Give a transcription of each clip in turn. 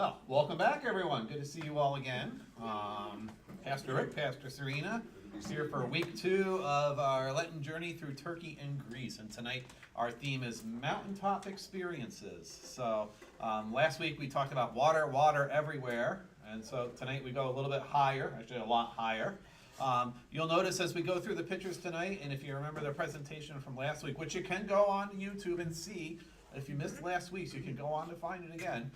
Well, welcome back, everyone. Good to see you all again. Pastor Rick, Pastor Serena, is here for week 2 of our Lenten journey through Turkey and Greece. And tonight, our theme is Mountaintop experiences. So, last week we talked about water everywhere. And so tonight we go a little bit higher, actually a lot higher. You'll notice as we go through the pictures tonight, and if you remember the presentation from last week, which you can go on YouTube and see, if you missed last week's, you can go on to find it again.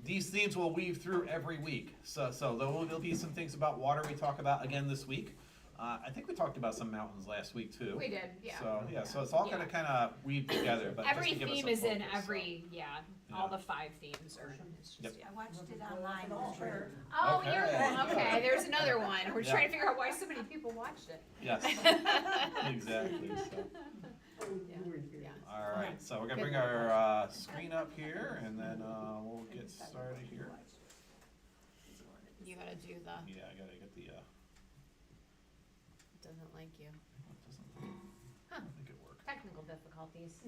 These themes will weave through every week. So there'll be some things about water we talk about again this week. I think we talked about some mountains last week too. We did, yeah. So it's all going to kind of weave together. But every just to give theme us is a in focus, every, all the 5 themes are. It's just, Yep. yeah. I watched it online. Sure. Oh, Okay. okay. There's another one. We're Yeah. trying to figure out why so many people watched it. Yes, exactly. So. Yeah. All right, so we're going to bring our screen up here, and then we'll get started here. You gotta do the. Yeah, I got to get the. Doesn't like you. I don't think it worked. Technical difficulties.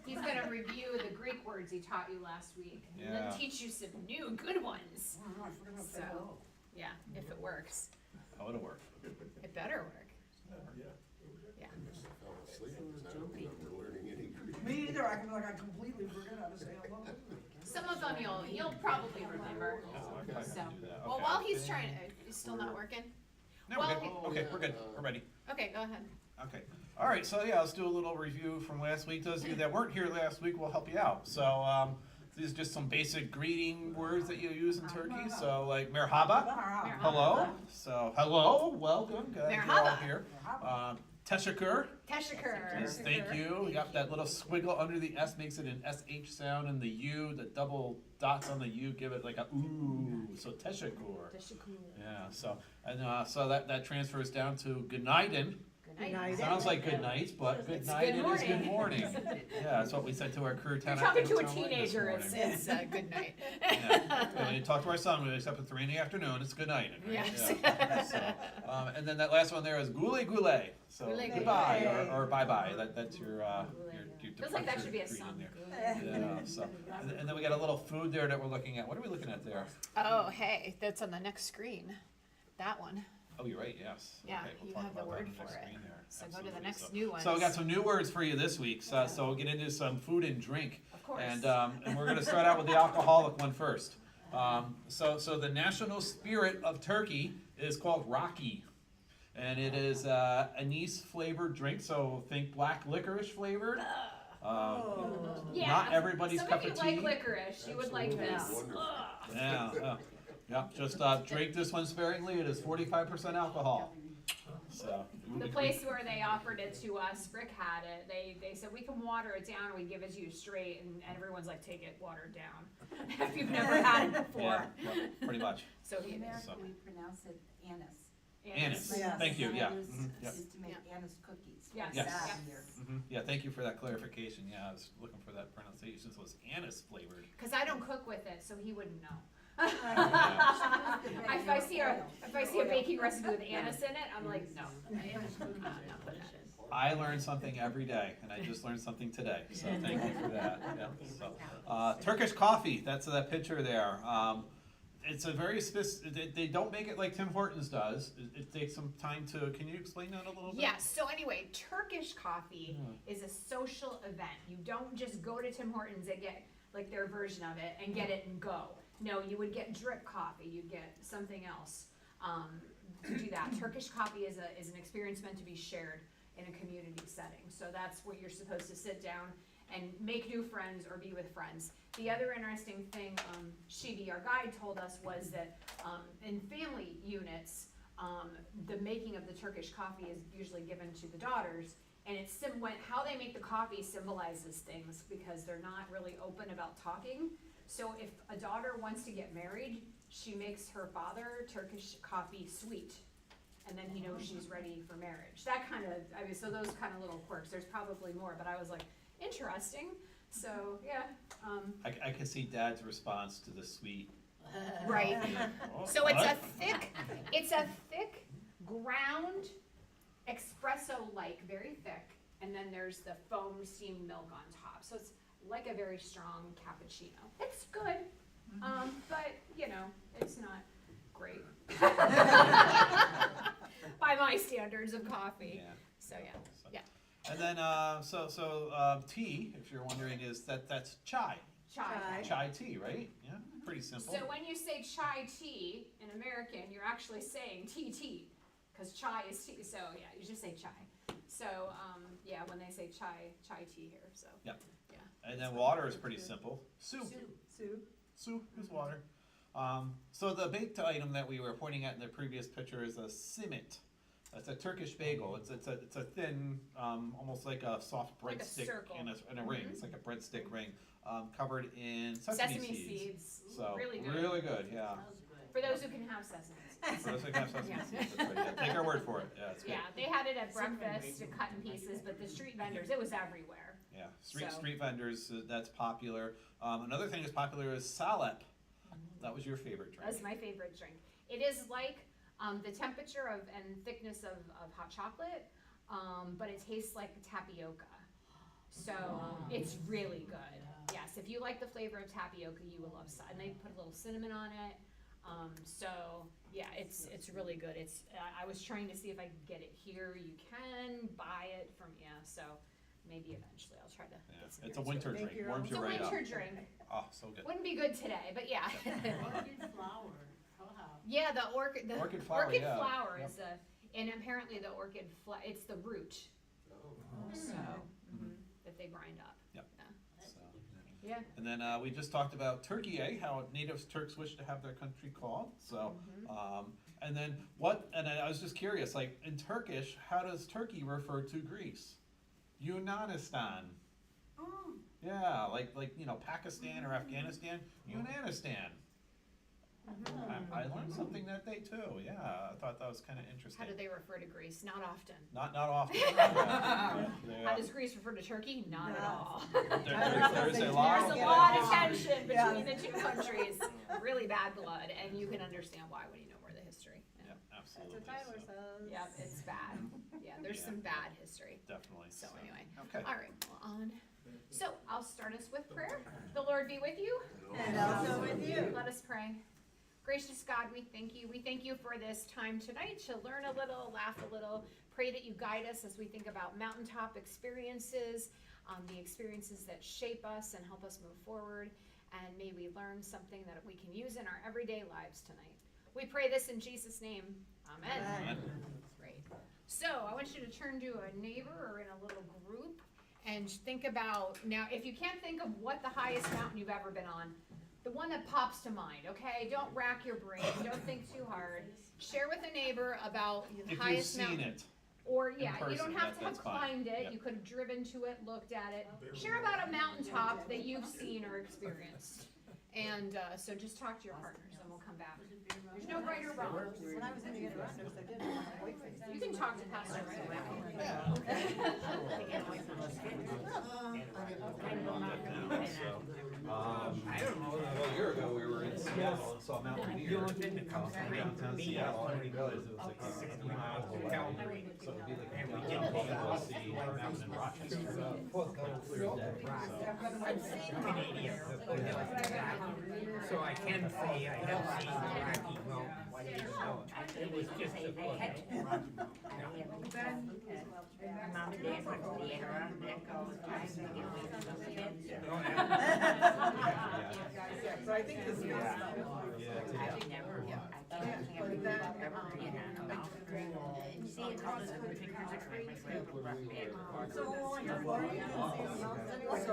He's gonna review the Greek words he taught you last week, and Yeah. then teach you some new good ones. So, yeah, if it works, Oh, it'll work. it better work. Yeah. Me either. I completely forget how to say hello. Some of them you'll probably remember. I So, can do that. well, Okay. while he's trying, it's still not working. No, well, we're good. Okay, we're good. We're ready. Okay, go ahead. Okay. All right. So yeah, let's do a little review from last week. Those of you that weren't here last week, will help you out. So these are just some basic greeting words that you use in Turkey. So like merhaba, hello. So hello, welcome. Good. You're all Merhaba. here. Teşekkür Teşekkür. is thank you. We got that little squiggle under the S, makes it an SH sound, and the U, the double dots on the U, give it like a ooh. So teşekkür. Teşekkür. Yeah. So that transfers down to günaydın. Good night. Sounds like good night, but good It's night good it is good morning. morning. Yeah, that's what we said to our crew. You're talking to a teenager, it's good night. Yeah. When you talk to our son, we wake up at 3 in the afternoon, it's good night. Right? Yes. Yeah. So, and then that last one there is gule gule. So Gule goodbye gule. or bye bye. That's your Feels like that should be a departure song. greeting there. Yeah, so, and then we got a little food there that we're looking at. What are we looking at there? Oh, hey, that's on the next screen. That one. Oh, you're right, yes. Yeah, Okay, we'll you talk have the about that word on the next for it. screen there. So go to the Absolutely. next new one. So we got some new words for you this week. So we'll get into some food and drink. Of course. And we're going to start out with the alcoholic one first. So the national spirit of Turkey is called raki. And it is anise flavored drink. So think black licorice flavored. Yeah, Not everybody's some cup of of you tea. like licorice, you would like this. Ugh. Yeah, just drink this one sparingly. It is 45% alcohol. So The place where they offered it to us, Rick had it, they said, we can water it down, we give it to you straight, and everyone's like, take it watered down, if you've never had it before. yeah, pretty much. So he In is. America, we pronounce it anise. Anise. Yes. Thank you. Yeah. Anise Mhm, yep. is to make anise cookies. Yes. Yes. Here. Yeah, thank you for that clarification. Yeah, I was looking for that pronunciation. So it's anise flavored. Cause I don't cook with it, so he wouldn't know. Yeah. If I see a baking recipe with anise in it, I'm like, no, I'm not putting it in. I learn something every day, and I just learned something today. So thank you for that. Yeah. So, Turkish coffee. That's that picture there. It's a very they don't make it like Tim Hortons does. It takes some time to. Can you explain that a little bit? Yes, so anyway, Turkish coffee is a social event. You don't just go to Tim Hortons and get like their version of it and get it and go. No, you would get drip coffee, you'd get something else to do that. Turkish coffee is an experience meant to be shared in a community setting. So that's where you're supposed to sit down and make new friends or be with friends. The other interesting thing Shivi, our guide, told us was that in family units, the making of the Turkish coffee is usually given to the daughters, and it's how they make the coffee symbolizes things because they're not really open about talking. So if a daughter wants to get married, she makes her father Turkish coffee sweet, and then he knows she's ready for marriage. That kind of, so those kind of little quirks. There's probably more, but I was like, interesting. So yeah. I can see Dad's response to the sweet. Right. Oh, So it's what? a thick ground espresso-like, very thick, and then there's the foam steamed milk on top. So it's like a very strong cappuccino. It's good. But, you know, it's not great. By my standards of coffee. Yeah. So, yeah. So- Yeah. And then, tea, if you're wondering, that's chai. Chai. Chai tea, right? Yeah, pretty simple. So when you say chai tea in American, you're actually saying tea, because chai is tea. So yeah, you just say chai. So yeah, when they say chai tea here. So Yep. yeah. And then water is pretty simple. Soup. Sue? Soup is water. So the baked item that we were pointing at in the previous picture is a simit. It's a Turkish bagel. It's a thin, almost like a soft Like a breadstick circle. in a ring. Mhm. It's like a breadstick ring, covered in Sesame seeds. So Really good. really good, yeah. For those who can have sesame seeds. For those who can have sesame Yeah. seeds, that's right. Yeah, take our word for it. Yeah, it's good. Yeah, they had it at breakfast to cut in pieces, but the street vendors, it was everywhere. Yeah, street So- vendors, that's popular. Another thing that's popular is salep. That was your favorite drink. That's my favorite drink. It is like the temperature of and thickness of hot chocolate, but it tastes like tapioca. So it's really good. Yes, if you like the flavor of tapioca, you will love and they put a little cinnamon on it. So yeah, it's really good. It's I was trying to see if I could get it here. You can buy it from so maybe eventually I'll try to Yeah, get some it's a here. winter Make drink, your warms It's you a right up. winter drink. Oh, so good. Wouldn't be good today, but yeah. Orchid flower. Yeah, the orchid flower, orchid yeah. flower Yep. is and apparently the orchid it's the root. So that they grind up. Yep. Yeah. So, Yeah. and then we just talked about Türkiye, how native Turks wish to have their country called. So, and then and I was just curious, like in Turkish, how does Turkey refer to Greece? Yunanistan. Yeah, like Pakistan or Afghanistan, Yunanistan. I learned something that day too. Yeah, I thought that was kind of interesting. How do they refer to Greece? Not often. Not often. Yeah. How does Greece refer to Turkey? Not at all. There is a lot. There's a lot of Yeah. tension Yeah. between the two countries. Really bad blood, and you can understand why when you know more of the history. Yeah, absolutely. says. Yep, it's bad. Yeah, there's Yeah. some bad history. Definitely. So anyway, Okay. all right, well, on. So I'll start us with prayer. The Lord be with you. And also with you. Let us pray. Gracious God, we thank you. We thank you for this time tonight to learn a little, laugh a little. Pray that you guide us as we think about mountaintop experiences, the experiences that shape us and help us move forward. And may we learn something that we can use in our everyday lives tonight. We pray this in Jesus' name. Amen. Amen. Great. So I want you to turn to a neighbor or in a little group and think about, now if you can't think of what the highest mountain you've ever been on, the one that pops to mind, okay? Don't rack your brain, don't think too hard. Share with a neighbor about the If you've highest seen mountain. it, Or, in yeah, you person, don't have to have that's fine. climbed it, Yep. you could have driven to it, looked at it. Share about a mountaintop that you've seen or experienced. And so just talk to your partners and we'll come back. There's no right or wrong. When I was in the Adirondack, I did my white face. You can talk to Pastor right away. yeah. I don't know. Well, a year ago we were in Seattle and saw Mount Rainier. Downtown Seattle. I didn't realize it was like 60 miles away. So it'd be like a to see a mountain in Rochester. Canadian. So I can say I have seen the Rocky Mountain. It was just a fun. My mom and dad went to the Adirondack all the time to get away from those kids. So I think this is. I've never, I can't remember ever being on a mountain. See, it's all the pictures of my rough bed. So in the Florida, you can see the mountains anyway, so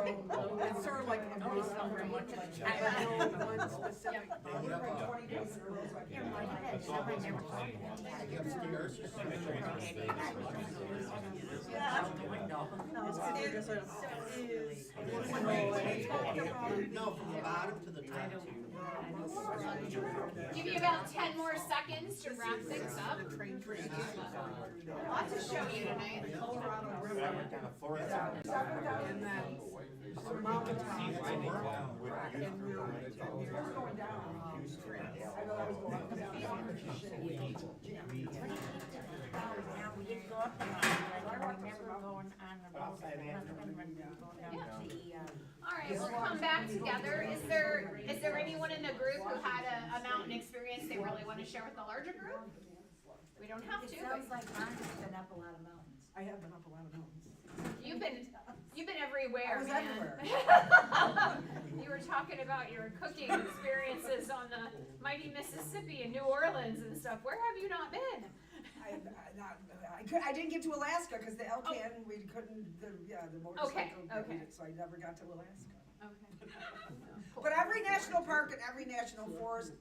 it's sort of like a base from one to the I know one specific. We were 20 days in a row, so I can't remember. Out the window. No, it's good to just sort of No, from the bottom to the top. Give you about 10 more seconds to wrap things up. Lots to show you tonight. Colorado River. And then some mountaintop. And we were going down. I know I was going up because I was on the shit. Now, we didn't go up the mountain, I remember going on the road and going down to the, All right, we'll come back together. Is there anyone in the the group who had a mountain experience they really want to share with the larger group? We don't have It to, sounds but like Rhonda's been up a lot of mountains. I have been up a lot of mountains. you've been everywhere, I was man. everywhere. You were talking about your cooking experiences on the mighty Mississippi and New Orleans and stuff. Where have you not been? I didn't get to Alaska because the Elcan, we couldn't, the motorcycle, Okay. so I never got to Alaska. Okay. But every national park and every national forest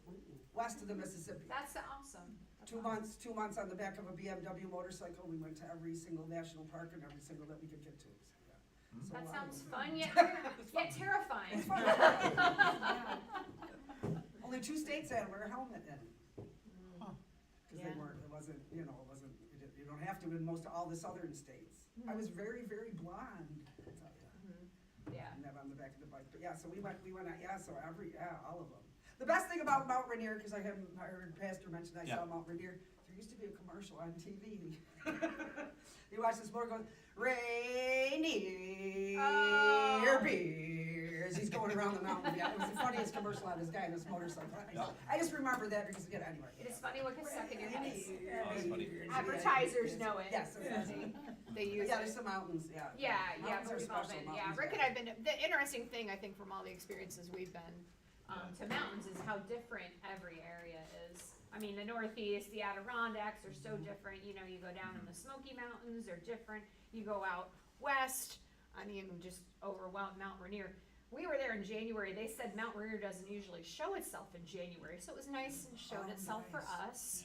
west of the Mississippi. That's awesome. That's 2 awesome. months, 2 months on the back of a BMW motorcycle, we went to every single national park and every single that we could get to. So, That yeah. sounds fun, yet terrifying. It's fun. Only 2 states had to wear a helmet in. Because Yeah. it wasn't, you don't have to in most of all the southern states. I was very, very blonde, I'll tell you. Yeah. And that on the back of the bike, but yeah, so we went, so all of them. The best thing about Mount Rainier, because I heard Pastor mention I saw Mount Rainier, there used to be a commercial on TV. You watch this motor goes, Rainier beers, he's going around the mountain, yeah, it was the funniest commercial on this guy in this motorcycle. I just remember that because, anyway. It is funny what gets stuck in your head. Oh, that's funny. Advertisers know it. Yes, They use yeah, it. there's some mountains, yeah. Yeah, Mountains are we've all special, been, yeah, mountains Rick are- and I've been, the interesting thing, I think, from all the experiences we've been, to mountains is how different every area is. I mean, the Northeast, the Adirondacks are so different, you go down in the Smoky Mountains, they're different, you go out west, I mean, just over Mount Rainier. We were there in January, they said Mount Rainier doesn't usually show itself in January, so it was nice and showed itself for us.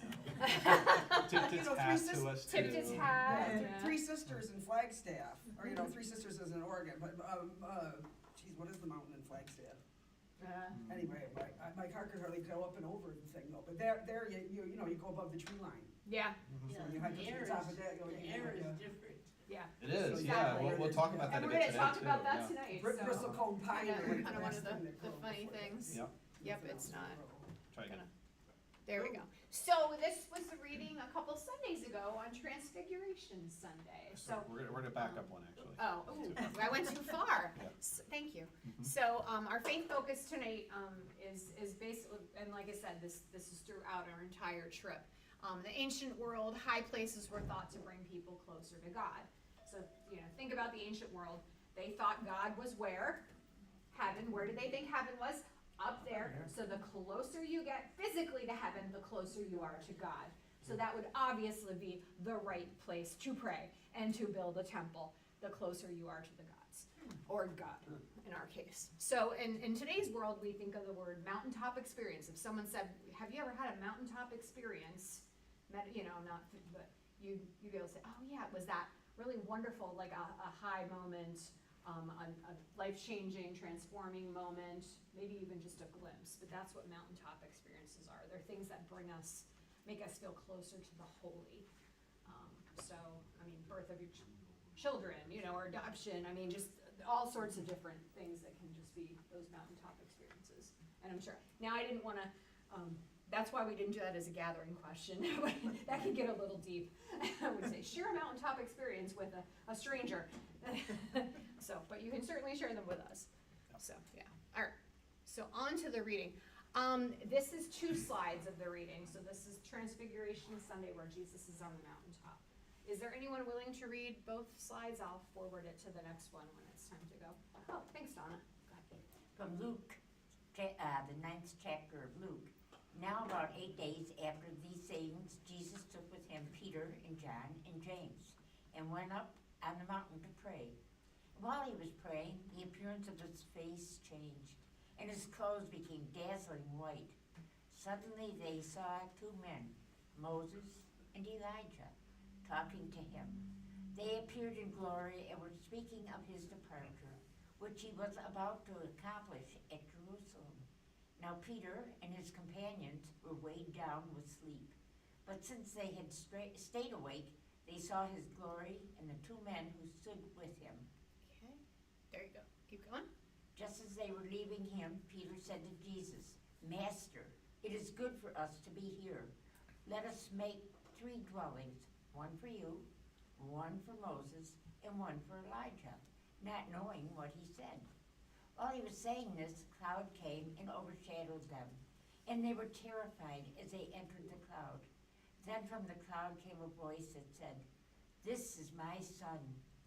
Tipped its hat to us too. Tipped its hat. Yeah, 3 Sisters in Flagstaff, or 3 Sisters is in Oregon, but, geez, what is the mountain in Flagstaff? Anyway, my car could hardly go up and over the thing though, but there you go above the tree line. Yeah, So you hike up to the top of that, different. yeah. It is, Exactly. yeah, we'll talk about that And a we're bit gonna today too. talk about that yeah. tonight, so. Bristlecone pine. Kind of one of the funny things. Yep, Yep, it's not. try again. There we go. So this was the reading a couple Sundays ago on Transfiguration Sunday. So, We're gonna back up one actually. oh, ooh, I went too far. Yeah. Thank you. So, our faith focus tonight, is basically, and like I said, this is throughout our entire trip. The ancient world, high places were thought to bring people closer to God. So, think about the ancient world. They thought God was where? Heaven. Where did they think heaven was? Up there. So the closer you get physically to heaven, the closer you are to God. So that would obviously be the right place to pray and to build a temple, the closer you are to the gods, or God in our case. So in today's world, we think of the word mountaintop experience. If someone said, have you ever had a mountaintop experience? But you'd be able to say, oh yeah, it was that really wonderful, like a high moment, a life-changing, transforming moment, maybe even just a glimpse, but that's what mountaintop experiences are. They're things that make us feel closer to the holy. Birth of your children, or adoption, just all sorts of different things that can just be those mountaintop experiences. And I'm sure, now I didn't wanna, that's why we didn't do that as a gathering question. That could get a little deep. I would say, share a mountaintop experience with a stranger. But you can certainly share them with us. So, yeah. All right. So on to the reading. This is 2 slides of the reading. So this is Transfiguration Sunday where Jesus is on the mountaintop. Is there anyone willing to read both slides? I'll forward it to the next one when it's time to go. Oh, thanks, Donna. Go ahead. From Luke, the 9th chapter of Luke. Now about 8 days after these sayings, Jesus took with him Peter and John and James, and went up on the mountain to pray. While he was praying, the appearance of his face changed, and his clothes became dazzling white. Suddenly they saw 2 men, Moses and Elijah, talking to him. They appeared in glory and were speaking of his departure, which he was about to accomplish at Jerusalem. Now Peter and his companions were weighed down with sleep, but since they had stayed awake, they saw his glory and the 2 men who stood with him. Okay. There you go. Keep going. Just as they were leaving him, Peter said to Jesus, Master, it is good for us to be here. Let us make 3 dwellings, one for you, one for Moses, and one for Elijah, not knowing what he said. While he was saying this, a cloud came and overshadowed them, and they were terrified as they entered the cloud. Then from the cloud came a voice that said, "This is my son,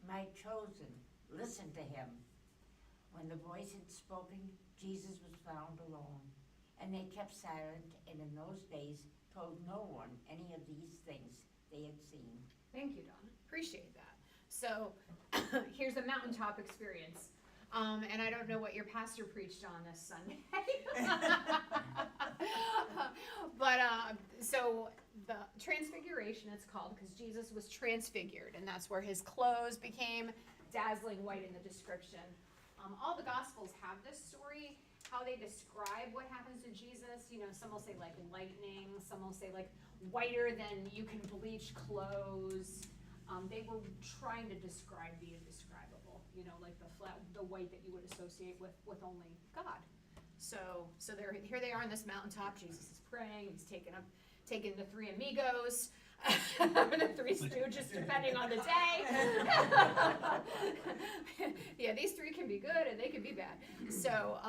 my chosen. Listen to him." When the voice had spoken, Jesus was found alone, and they kept silent, and in those days told no one any of these things they had seen. Thank you, Donna. Appreciate that. So here's a mountaintop experience. And I don't know what your pastor preached on this Sunday. But so the transfiguration it's called because Jesus was transfigured, and that's where his clothes became dazzling white in the description. All the Gospels have this story, how they describe what happens to Jesus. You know, some will say like lightning, some will say like whiter than you can bleach clothes. They were trying to describe the indescribable, you know, like the white that you would associate with only God. So here they are on this mountaintop. Jesus is praying. He's taking the three amigos, the three stooges, depending on the day. Yeah, these three can be good and they can be bad. So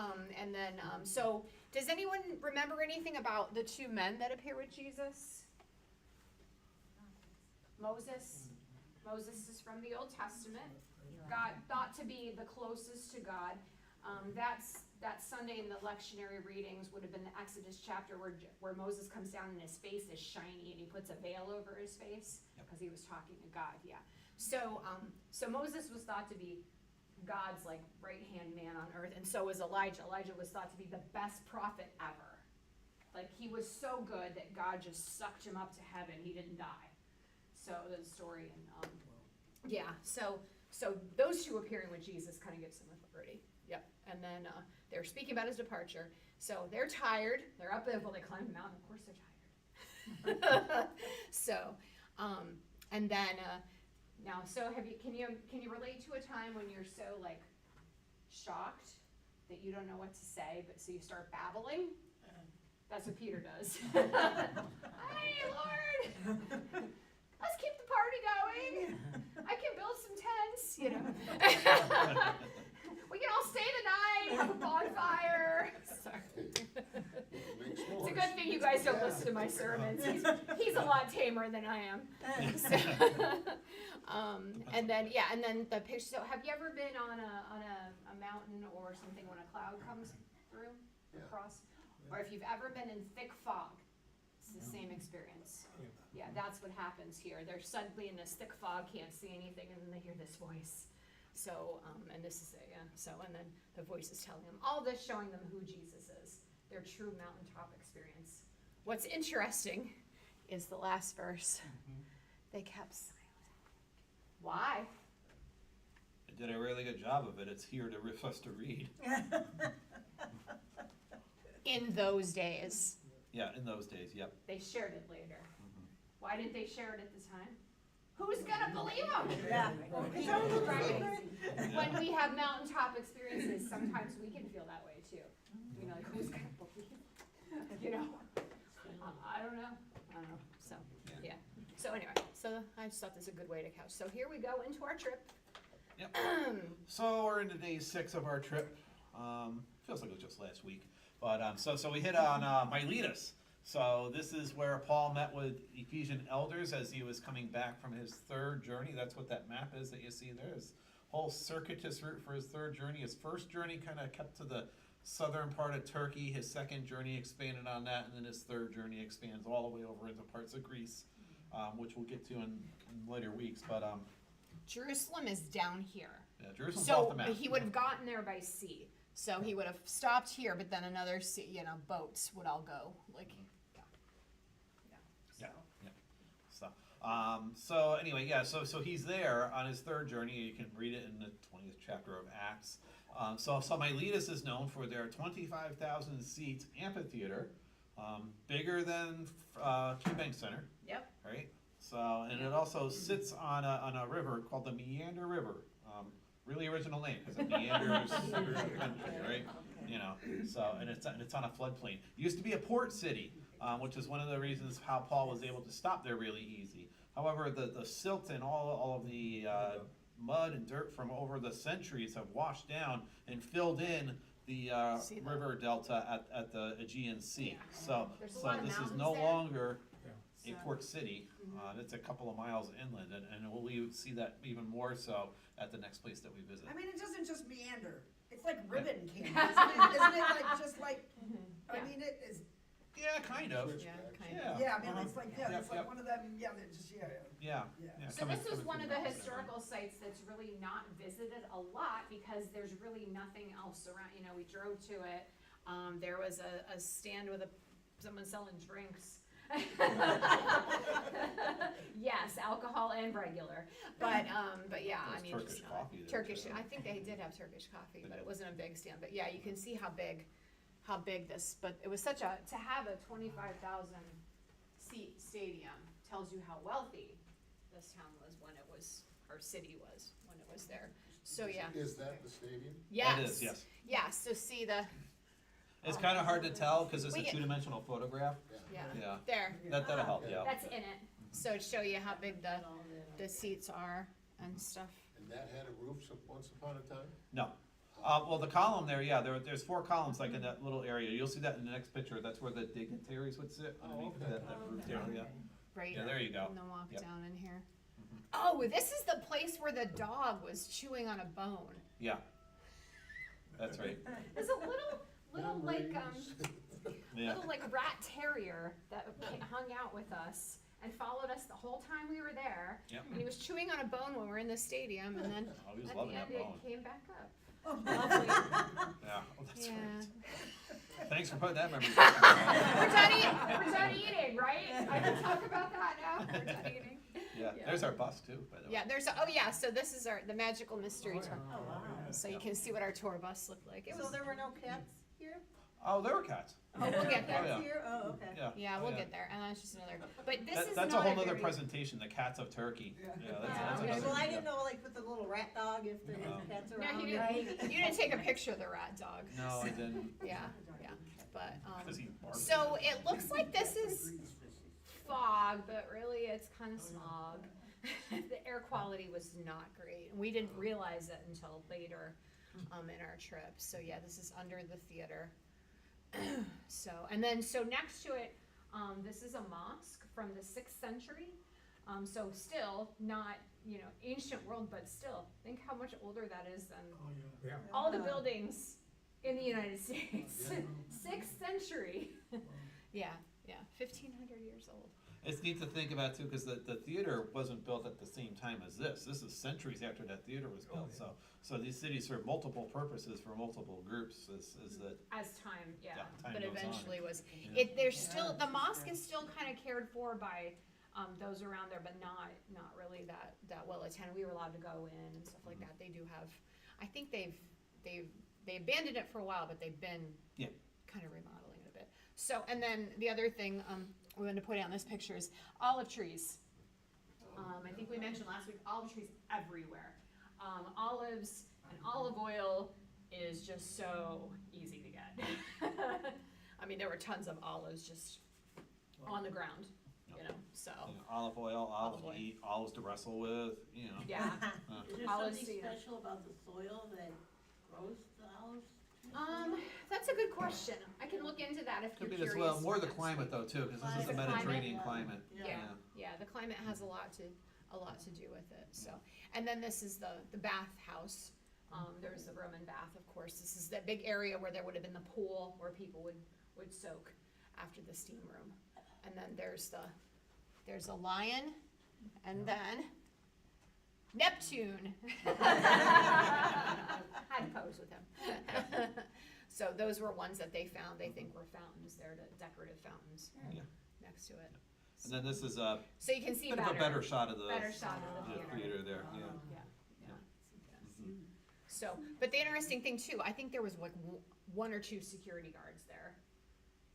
so does anyone remember anything about the two men that appear with Jesus? Moses. Moses is from the Old Testament. God thought to be the closest to God. That Sunday in the lectionary readings would have been the Exodus chapter where Moses comes down and his face is shiny and he puts a veil over his face because he was talking to God. Yeah. So Moses was thought to be God's like right-hand man on earth, and so was Elijah. Elijah was thought to be the best prophet ever. Like he was so good that God just sucked him up to heaven. He didn't die. So the story and yeah. So those two appearing with Jesus kind of gives him authority. Yep. And then they're speaking about his departure. So they're tired. They're up there. Well, they climbed the mountain. Of course they're tired. So, and then now, so can you relate to a time when you're so like shocked that you don't know what to say, but so you start babbling? That's what Peter does. Hey, Lord, let's keep the party going. I can build some tents, you know. We can all stay the night, have a bonfire. Sorry. It's a good thing you guys don't listen to my sermons. He's a lot tamer than I am. So, and then the picture. So, have you ever been on a mountain or something when a cloud comes through across, or if you've ever been in thick fog? It's the same experience. Yeah, that's what happens here. They're suddenly in this thick fog, can't see anything, and then they hear this voice. So, and this is it, yeah. So, and then the voice is telling them all this, showing them who Jesus is, their true mountaintop experience. What's interesting is the last verse. They kept silent. Why? I did a really good job of it. It's here for us to read. In those days. Yeah, in those days, yep. They shared it later. Why didn't they share it at the time? Who's gonna believe them? Yeah. Right. When we have mountaintop experiences, sometimes we can feel that way too. You know, like who's gonna believe? You know, I don't know. So yeah. So anyway, so I just thought this was a good way to couch. So here we go into our trip. Yep. So we're into day 6 of our trip. Feels like it was just last week, but so we hit on Miletus. So this is where Paul met with Ephesian elders as he was coming back from his third journey. That's what that map is that you see there. His whole circuitous route for his third journey. His first journey kind of kept to the southern part of Turkey. His second journey expanded on that, and then his third journey expands all the way over into parts of Greece, which we'll get to in later weeks. But Jerusalem is down here. yeah, Jerusalem's off the map. So he would have gotten there by sea. So he would have stopped here, but then another sea, boats would all go like. So anyway, yeah, so he's there on his third journey. You can read it in the 20th chapter of Acts. So Miletus is known for their 25,000 seat amphitheater, bigger than KeyBank Center. Yep. Right. So and it also sits on a river called the Meander River. Really original name because it meanders through the country, right? You know. So and it's on a floodplain. It used to be a port city. Which is one of the reasons how Paul was able to stop there really easy. However, the silt and all of the mud and dirt from over the centuries have washed down and filled in the See the- river delta at the Aegean Sea. Yeah. So, There's a lot of this is mountains no there. longer a So- port city. It's a couple of miles inland, and we'll see that even more so at the next place that we visit. I mean, it doesn't just meander, it's like ribbon candy, isn't it? Isn't it like, just like, I Yeah. mean, it is, Yeah, kind of. Yeah, kind of. Yeah. yeah, I mean, it's like, yeah, Yep, it's like yep. one of them, yeah, they're just, yeah. Yeah. Yeah. yeah, So coming- this was coming one from of the mountains. historical sites that's really not visited a lot because there's really nothing else around, you know, we drove to it. There was a stand with someone selling drinks. Yes, alcohol and regular, but yeah, I There's mean, Turkish just not, coffee there, Turkish, too. I think they did have Turkish coffee, They but it did. wasn't a big stand, but yeah, you can see how big this, but it was to have a 25,000 seat stadium tells you how wealthy this town was when it was, or city was, when it was there. So, yeah. Is that the stadium? Yes. It is, yes. Yeah, so see the, It's kind of hard to tell because it's We a get- two-dimensional photograph. yeah, Yeah, there, that'll help, yeah. that's in it. So to show you how big the seats are and stuff. And that had a roof once upon a time? No. Well, the column there, yeah, there's 4 columns like in that little area. You'll see that in the next picture. That's where the dignitaries would sit underneath okay. that roof area. Right. Yeah, there you go. And then walk Yep. down in here. Oh, this is the place where the dog was chewing on a bone. Yeah. That's right. There's a little like Yeah. little like rat terrier that hung out with us and followed us the whole time we were there. Yep. And he was chewing on a bone when we were in the stadium, and then Oh, he was at loving the that end bone. it came back up. Yeah. Oh, that's Yeah. right. Thanks for putting that memory. We're done eating, right? I can talk about that now. We're done eating. Yeah. There's our bus too, by the way. Yeah, so this is the magical mystery tour. So you can see what our tour bus looked like. It So was, there were no cats here? Oh, there were cats. oh, we'll get Oh, there. yeah. Here, oh, okay. Yeah. Yeah, Oh, we'll get there, and that's just another, but this is That's a not whole nother very- presentation, the cats of Turkey. Yeah. Yeah, Yeah, that's okay, another. well, I yeah. didn't know, like, with the little rat dog, if the No. cats No, around. you didn't take a picture of the rat dog. No, I didn't. Yeah, but, Because he barked. so it looks like this is fog, but really it's kind of smog. The air quality was not great, and we didn't realize it until later, in our trip. So yeah, this is under the theater. So next to it, this is a mosque from the 6th century. So still not, ancient world, but still, think how much older that is than Yeah. all the buildings in the United States. 6th century. Yeah, 1,500 years old. It's neat to think about too, because the theater wasn't built at the same time as this. This is centuries after that theater was built. So these cities serve multiple purposes for multiple groups. Is that As time, yeah, time but goes on. eventually was, Yeah. there's still, the mosque is still kind of cared for by, those around there, but not really that well attended. We were allowed to go in and stuff like that. They do have, I think they abandoned it for a while, but they've been Yeah. kind of remodeling it a bit. So, and then the other thing, we wanted to put out in this picture is olive trees. I think we mentioned last week, olive trees everywhere. Olives and olive oil is just so easy to get. I mean, there were tons of olives just on the ground, so, olive oil, olives Olive oil. to eat, olives to wrestle with, yeah. Is there Olives something seed. special about the soil that grows the olives? That's a good question. I can look into that if Could you're be as curious. well, more the next climate week. though too, because this is the The climate, Mediterranean yeah. climate. Yeah, the climate has a lot to do with it, so. And then this is the bath house. There's the Roman bath, of course. This is that big area where there would have been the pool where people would soak after the steam room. And then there's a lion, and then Neptune. Had to pose with him. So those were ones that they found, they think were fountains there, decorative fountains Yeah. next to it. And then this is a So you can see bit of a better shot of the better shot of the theater. there, yeah. Yeah. So, but the interesting thing too, I think there was like 1 or 2 security guards there.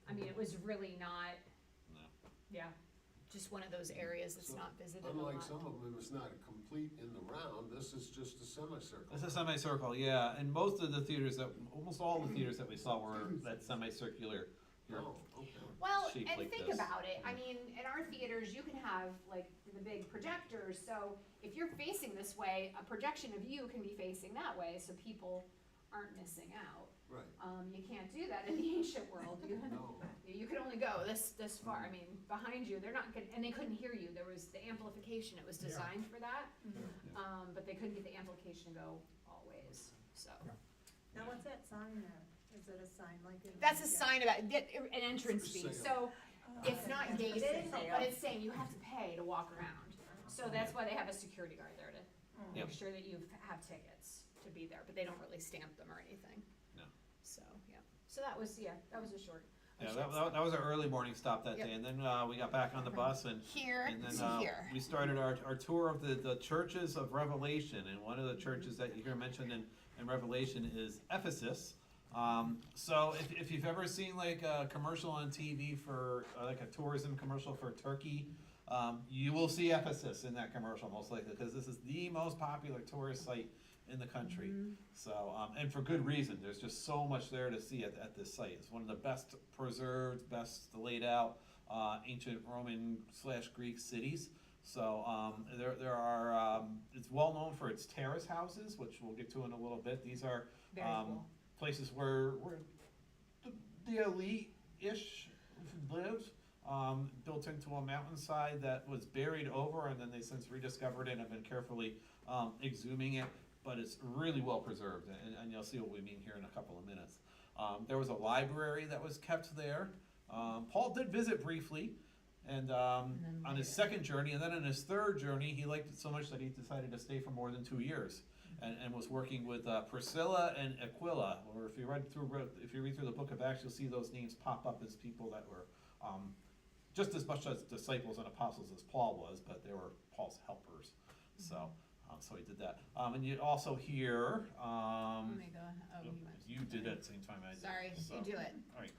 I mean, it was really not, No. yeah, just one of those areas that's So, not visited a lot. Unlike some of them, it's not complete in the round, this is just a semicircle. It's a semicircle, yeah, and almost all the theaters that we saw were that semicircular here. Oh, okay. Well, Shaped and like think this. about it, I mean, in our theaters, you can have like the big projectors, so if you're facing this way, a projection of you can be facing that way, so people aren't missing out. Right. You can't do that in the ancient world, No. you could only go this far, I mean, behind you, they're not gonna, and they couldn't hear you, there was the amplification, it was designed for that. But they couldn't get the amplification to go all ways, so. Now, what's that sign there? Is it a sign like in? That's a sign about, get an entrance fee, For so sale. it's not For gated, sale. but it's saying you have to pay to walk around. So that's why they have a security guard there to Yep. make sure that you have tickets to be there, but they don't really stamp them or anything. No. So, yeah, so that was a short. Yeah, that was our early morning stop that Yep. day, and then we got back on the bus and Here and then to here. we started our tour of the churches of Revelation, and one of the churches that you hear mentioned in Revelation is Ephesus. So if you've ever seen like a commercial on TV for like a tourism commercial for Turkey, you will see Ephesus in that commercial most likely, because this is the most popular tourist site in the country. So, and for good reason, there's just so much there to see at this site. It's one of the best preserved, best laid out ancient Roman / Greek cities. So there are, it's well known for its terrace houses, which we'll get to in a little bit. These are Very cool. places where the elite-ish lived, built into a mountainside that was buried over, and then they since rediscovered it and have been carefully exhuming it. But it's really well preserved, and you'll see what we mean here in a couple of minutes. There was a library that was kept there. Paul did visit briefly, and on his second journey, and then on his third journey, he liked it so much that he decided to stay for more than 2 years, and was working with Priscilla and Aquila. Or if you read through the book of Acts, you'll see those names pop up as people that were just as much as disciples and apostles as Paul was, but they were Paul's helpers. So he did that. And you also hear, you did it at the same time I did. Sorry, So, you do it. all right.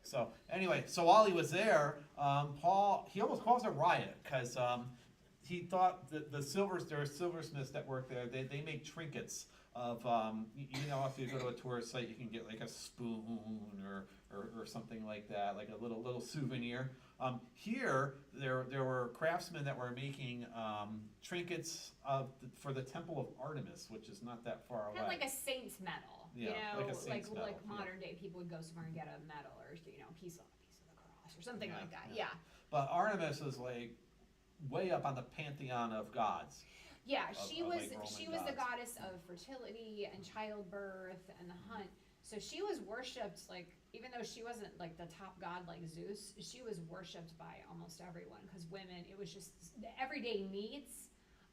So anyway, so while he was there, Paul, he almost caused a riot, because he thought that there are silversmiths that work there, they make trinkets of, you know, if you go to a tourist site, you can get like a spoon or something like that, like a little souvenir. Here, there were craftsmen that were making trinkets for the Temple of Artemis, which is not that far away. Kind of like a saint's medal, you Yeah, know, like a saint's medal, like yeah. modern day people would go somewhere and get a medal or, you know, piece of the cross or something Yeah, like that, yeah. yeah. But Artemis is like way up on the pantheon of gods. Yeah, Of- she of, was like, Roman she was the gods. goddess of fertility and childbirth and the hunt. So she was worshipped, like, even though she wasn't like the top god like Zeus, she was worshipped by almost everyone, because women, it was just the everyday needs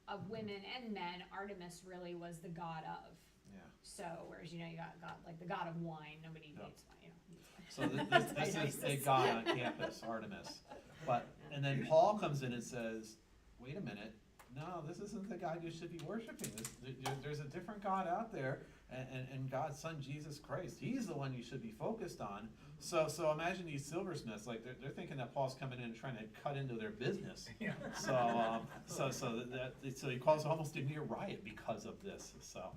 of women and men. Artemis really was the god of. Yeah. So whereas, you know, you got like the god of wine, nobody Yeah. needs wine, you know. Needs wine. So this is a god on campus, Artemis. And then Paul comes in and says, wait a minute, no, this isn't the God you should be worshiping. There's a different God out there, and God's Son, Jesus Christ, He's the one you should be focused on. So imagine these silversmiths, like they're thinking that Paul's coming in and trying to cut into their business. Yeah. So he calls almost a near riot because of this. So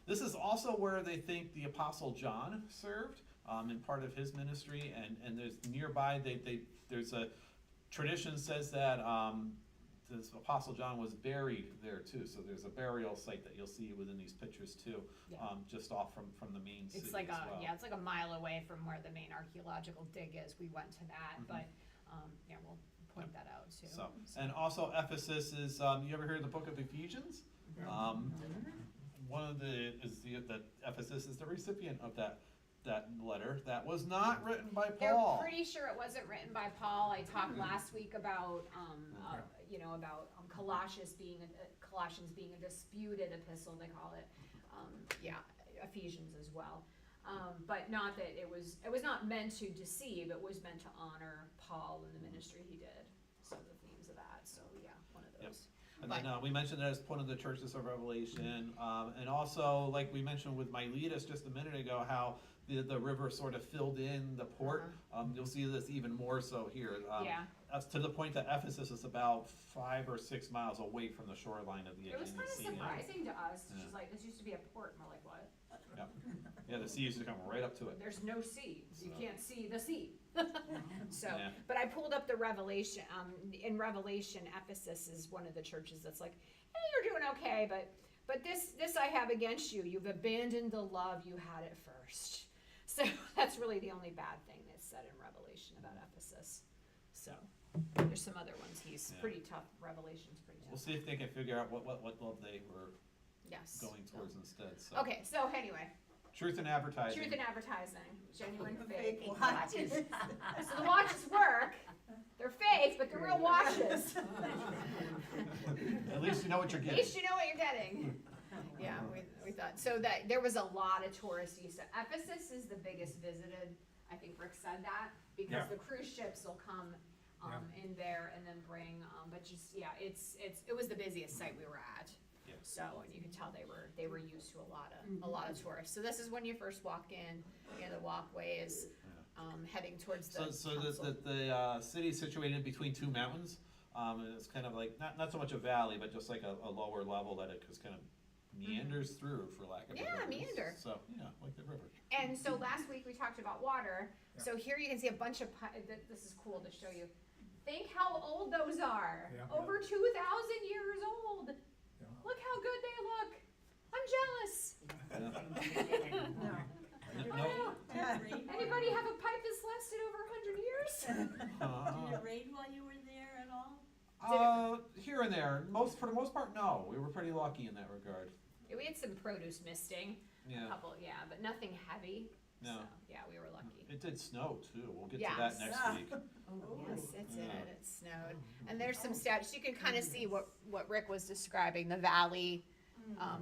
this is also where they think the Apostle John served in part of his ministry, and there's nearby there's a tradition says that this Apostle John was buried there too. So there's a burial site that you'll see within these pictures too, Yeah. Just off from the main city It's like as well. it's like a mile away from where the main archaeological dig is. We went to that, but yeah, we'll point that out too. So, and also Ephesus is, you ever heard of the book of Ephesians? One of that Ephesus is the recipient of that letter that was not written by They're Paul. pretty sure it wasn't written by Paul. I talked last week about, you know, about Colossians being a disputed epistle, they call it. Yeah, Ephesians as well. But not that it was not meant to deceive, it was meant to honor Paul and the ministry he did. So the themes of that, so yeah, one of those. And then we mentioned that as one of the churches of Revelation, and also like we mentioned with Miletus just a minute ago, how the river sort of filled in the port. You'll see this even more so here. Yeah. That's to the point that Ephesus is about 5 or 6 miles away from the shoreline of the It was Aegean kind of Sea. surprising to us. Yeah. She's like, this used to be a port, and we're like, what? Yeah. Yeah, the sea used to come right up to it. There's no sea, you So. can't see the sea. So, Yeah. but I pulled up the Revelation, in Revelation, Ephesus is one of the churches that's like, hey, you're doing okay, but this I have against you, you've abandoned the love you had at first. So that's really the only bad thing that's said in Revelation about Ephesus. So, there's some other ones, he's Yeah. pretty tough, Revelation's pretty We'll tough. see if they can figure out what love they were Yes. going towards instead, so. Okay, so anyway, Truth in advertising. truth in advertising, genuine Fake fake. watches. So the watches work, they're fake, but they're real watches. At least you know what you're At getting. least you know what you're getting. Yeah, we thought, so that, there was a lot of touristy stuff. Ephesus is the biggest visited, I think Rick said that, because Yeah. the cruise ships will come, in there and then bring, but just, yeah, it was the busiest site we were at. Yeah. So, and you can tell they were used to a lot of tourists. So this is when you first walk in, the walkway is, heading towards the So council. the city's situated between two mountains, and it's kind of like, not so much a valley, but just like a lower level that it just kind of meanders through, for lack of a Yeah, better word. meander. So, yeah, like the river. And so last week we talked about water. So here you can see a bunch of, this is cool to show you. Think how old those are. Yeah. Over 2,000 years old. Look how good they look. I'm jealous. Yeah. I No, know. Did it rain while Anybody you- have a pipe that's lasted over 100 years? Did it rain while you were there at all? here and there. For the most part, no. We were pretty lucky in that regard. Yeah, we had some produce misting. A Yeah. couple, but nothing heavy. No. So, yeah, we were lucky. It did snow too. We'll get to Yes. that next Ah. week. Yes, it did. Yeah. It snowed. And there's some stats. You can kind of see what Rick was describing, the valley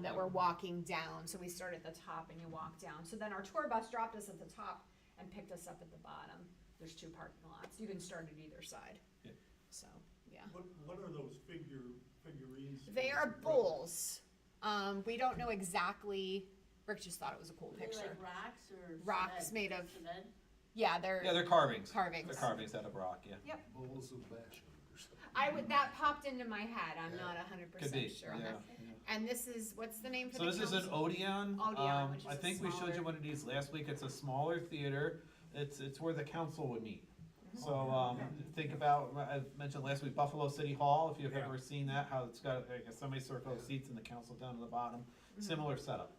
that we're walking down. So we start at the top and you walk down. So then our tour bus dropped us at the top and picked us up at the bottom. There's 2 parking lots. You can start at either side. Yeah. So, yeah. What are those figurines? They are bulls. We don't know exactly. Rick just thought it was a cool Were they picture. like rocks or Rocks cement? made of- Cement? Yeah, they're Yeah, they're carvings. carvings. They're carvings out of rock. Yeah. Bulls of Bashan or something. That popped into my head. I'm Yeah. not Could 100% be. sure on Yeah. that. And this is, what's the name for So the this is an council? Odeon. Odeon, which is I a think we showed you smaller- one of these last week. It's a smaller theater. It's where the council would meet. Mm-hmm. So think about, I mentioned last week, Buffalo City Hall, if you've Yeah. ever seen that, how it's got like a semicircle of seats and the council down at the bottom. Similar setup.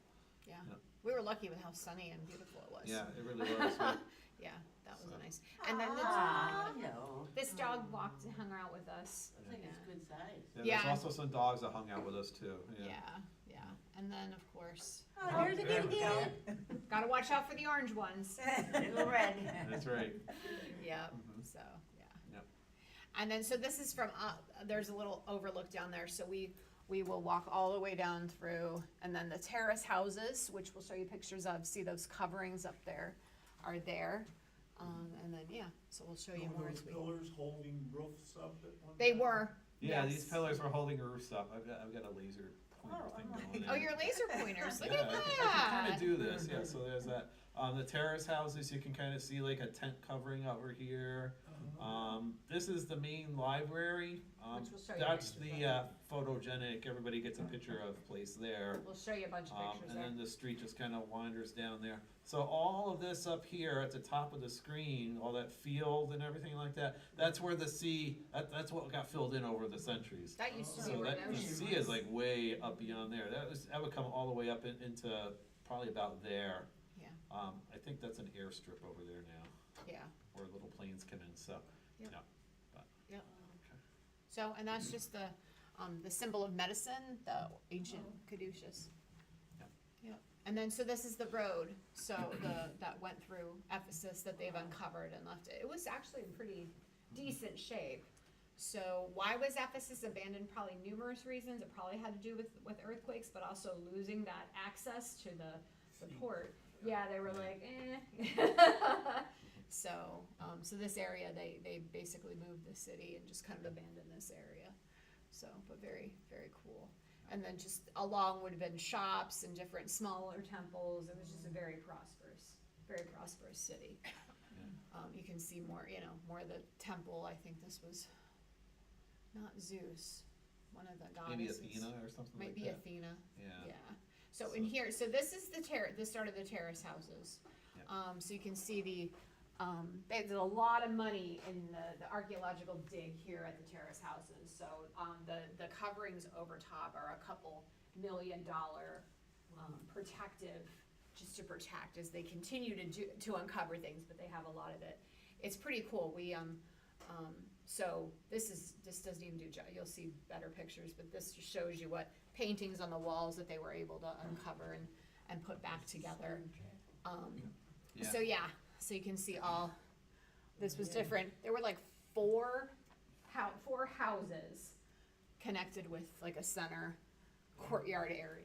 Yeah. Yeah. We were lucky with how sunny and beautiful it was. Yeah, it really was. Yeah. Yeah, that was So. nice. And then Ah, no. this dog walked and hung out with us. Looks like it's good size. Yeah, Yeah. there's also some dogs that hung out with us too. Yeah, Yeah. yeah. And then, of course, Oh, there's a There we kitty. gotta watch out for the orange ones. Little red. That's right. Yep. Mhm. So, yeah. Yep. And then, so this is from, there's a little overlook down there, so we will walk all the way down through, and then the terrace houses, which we'll show you pictures of, see those coverings up there are there. And then, yeah, so we'll show you Were more those as we. pillars holding roofs up at one time? They were. Yeah, Yes. these pillars were holding roofs up. I've got a laser pointer thing going there. Oh, your laser pointers, look Yeah, at I can that. kind of do this, yeah, so there's that. The terrace houses, you can kind of see like a tent covering over here. This is the main library. Which we'll show you That's pictures the photogenic, everybody gets a picture of place there. We'll show you a bunch of pictures And there. then the street just kind of wanders down there. So all of this up here at the top of the screen, all that field and everything like that, that's where the sea, that's what got filled in over the centuries. That used to be So where that, the the ocean sea was. is like way up beyond there. That would come all the way up into probably about there. Yeah. I think that's an airstrip over there now, Yeah, where little planes come in, so, Yep. yeah. yep. So, and that's just the symbol of medicine, the ancient caduceus. Yep. Yep. And then, so this is the road, so that went through Ephesus that they've uncovered and left it. It was actually in pretty decent shape. So why was Ephesus abandoned? Probably numerous reasons. It probably had to do with earthquakes, but also losing that access to the port. Yeah, they were like, eh. So, so this area, they basically moved the city and just kind of abandoned this area. So, but very, very cool. And then just along would have been shops and different smaller temples. It was just a very prosperous city. You can see more, more of the temple. I think this was not Zeus, one of the goddesses. Maybe Athena or something like Might that. be Athena. Yeah. Yeah. So in here, so this is the start of the terrace houses. Yeah. So you can see there's a lot of money in the archaeological dig here at the terrace houses. So, the coverings over top are a couple $1 million, protective, just to protect as they continue to uncover things, but they have a lot of it. It's pretty cool. So this doesn't even do, you'll see better pictures, but this just shows you what paintings on the walls that they were able to uncover and put back together. Yeah. So you can see this was different. There were like four houses connected with like a center courtyard area.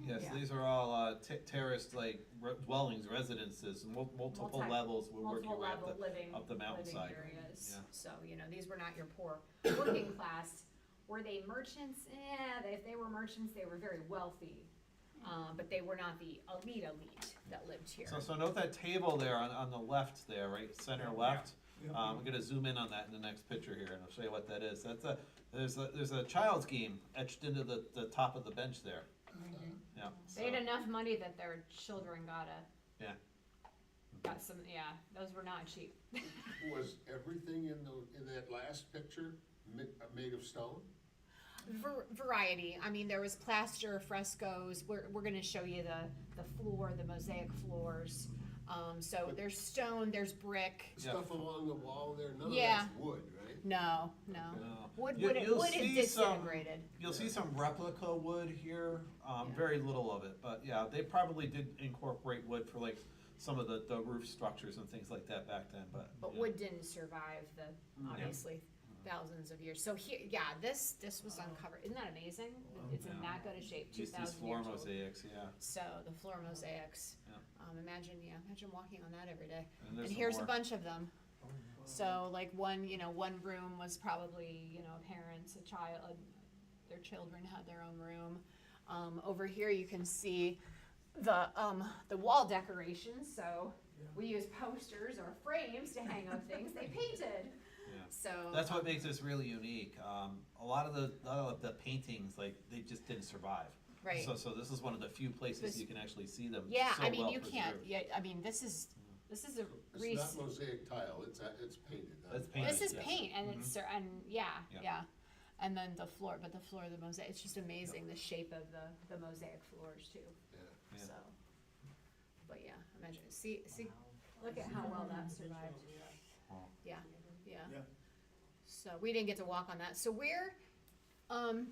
Yes, Yeah. these are all terraced like dwellings, residences, multiple levels. We're working Multiple right level living, up the mountainside. living areas. Yeah. So, these were not your poor working class. Were they merchants? If they were merchants, they were very wealthy. But they were not the elite that lived here. So note that table there on the left there, right, center left. I'm gonna zoom in on that in the next picture here, and I'll show you what that is. There's a child's game etched into the top of the bench there. Yeah. They had enough money that their children got some, those were not cheap. Was everything in that last picture made of stone? Variety. I mean, there was plaster, frescoes. We're going to show you the floor, the mosaic floors. So there's stone, there's brick. Stuff along the wall there, none of Yeah. that's wood, right? No. Wood You'll had see disintegrated. You'll see some replica wood here, very little of it, but yeah, they probably did incorporate wood for like some of the roof structures and things like that back then, but. But yeah. wood didn't survive obviously thousands of years. So here, this was uncovered. Isn't that amazing? It's in that good a shape, These 2,000 floor years old. mosaics, yeah. So the floor mosaics. Yeah. Imagine walking on that every day. there's And some here's more. a bunch of them. So like one room was probably, parents, a child, their children had their own room. Over here you can see the wall decorations. So we use posters or frames to hang up things they painted. Yeah. So That's what makes this really unique. A lot of the paintings, like, they just didn't survive. right. So this is one of the few places you can actually see them Yeah, so I mean well you can't. preserved. Yeah, I mean this is a It's not mosaic tile, it's painted. That's painted. This is yes. paint, and Mhm. it's and then the floor of the mosaic. It's just amazing the shape of the mosaic floors too. Yeah. Yeah. So, but yeah, imagine see, look at how well that survived. Wow. Yeah. Yeah. So we didn't get to walk on that. So we're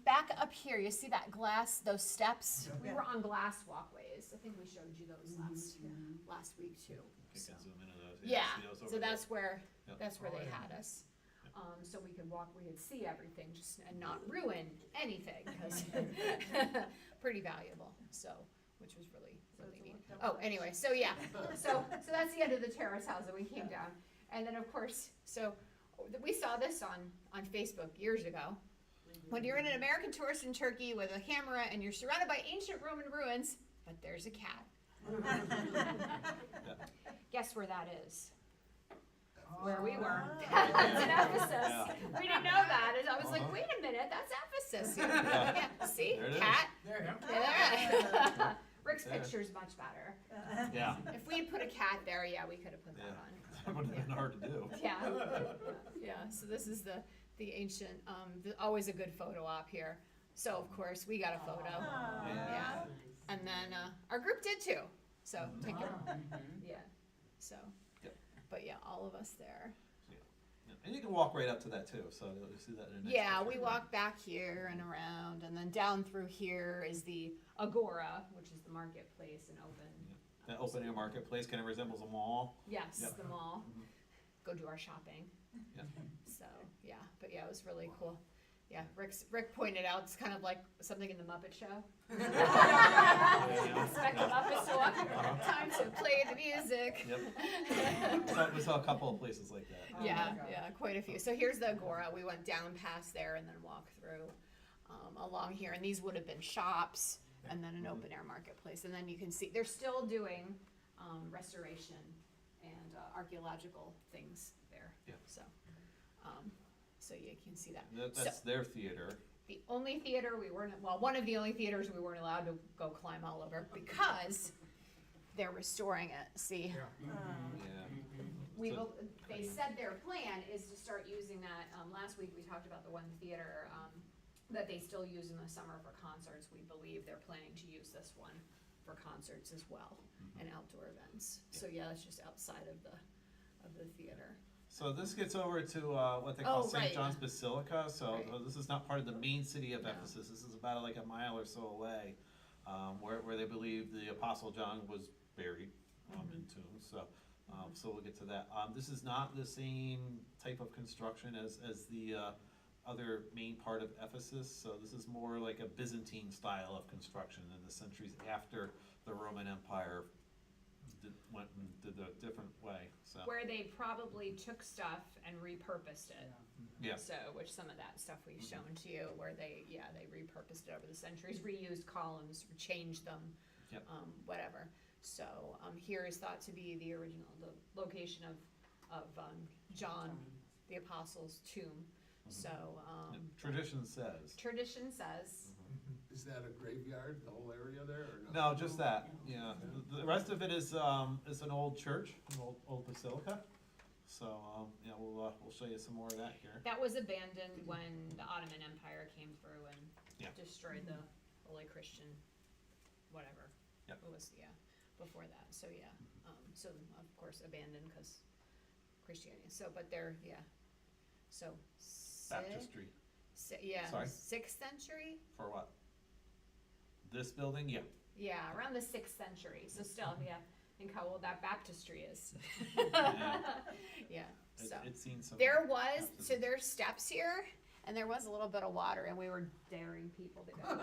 back up here. You see that glass, those steps? We were on glass walkways. I think we showed you those last week too. You can zoom into those. Yeah, see those over so there. that's where Yep. they had us. So we could walk, we could see everything and not ruin anything, because pretty valuable, so, which was really neat. Oh, anyway, so that's the end of the terrace house that we came down. And then, of course, so we saw this on Facebook years ago. When you're an American tourist in Turkey with a camera and you're surrounded by ancient Roman ruins, but there's a cat. Guess where that is? Where we were. That's in Ephesus. Yeah. We didn't know that. And I was like, wait a minute, that's Ephesus. Yeah. See, There it is. cat. There. Yeah. Rick's There. picture's much better. Yeah. If we had put a cat there, we could have put that on. That would have been hard to do. Yeah. So this is the ancient, always a good photo op here. So of course we got a photo. Yeah. And then our group did too. So take care. Yeah. So. Yep. But yeah, all of us there. Yeah. And you can walk right up to that too, so you'll see that in the next Yeah, picture. we walk back here and around, and then down through here is the Agora, which is the marketplace and open. That open air marketplace kind of resembles a mall. Yes, Yep. the mall. Mhm. Go do our shopping. Yeah. So yeah, but yeah, it was really cool. Yeah, Rick pointed out it's kind of like something in the Muppet Show. Expect the Muppets to walk. Time to play the music. Yep. We saw a couple of places like that. Yeah, quite a few. So here's the Agora. We went down past there and then walked through along here. And these would have been shops and then an open air marketplace. And then you can see they're still doing restoration and archaeological things there. Yeah. So you can see that. That's their theater. the only theater we weren't, well, one of the only theaters we weren't allowed to go climb all over because they're restoring it. See, Yeah. we So- will, they said their plan is to start using that. Last week we talked about the one theater that they still use in the summer for concerts. We believe they're planning to use this one for concerts as well and outdoor events. So yeah, it's just outside of the theater. So this gets over to what they call Oh, St. right. John's Basilica. So Right. this is not part of the main city of No. Ephesus. This is about like a mile or so away, where they believe the Apostle John was buried in tombs. So we'll get to that. This is not the same type of construction as the other main part of Ephesus. So this is more like a Byzantine style of construction in the centuries after the Roman Empire went and did a different way. So Where they probably took stuff and repurposed it. yeah. So, which some of that stuff we've shown to you, where they repurposed it over the centuries, reused columns, changed them, Yep. whatever. So, here is thought to be the location of John, the Apostle's tomb. So, Tradition says. tradition says, Is that a graveyard, the whole area there, or no? No, just that. Yeah. The rest of it is an old church, an old basilica. So yeah, we'll show you some more of that here. that was abandoned when the Ottoman Empire came through and Yeah. destroyed the Holy Christian, whatever. Yep. It was, before that. So, so of course abandoned because Christianity. So, but they're, so. Baptistry. Sorry? 6th century? For what? This building? Yeah. Yeah, around the 6th century. So still, think how old that baptistry is. Yeah, so. It's seen some. There was, baptisms. so there's steps here, and there was a little bit of water, and we were daring people to go. No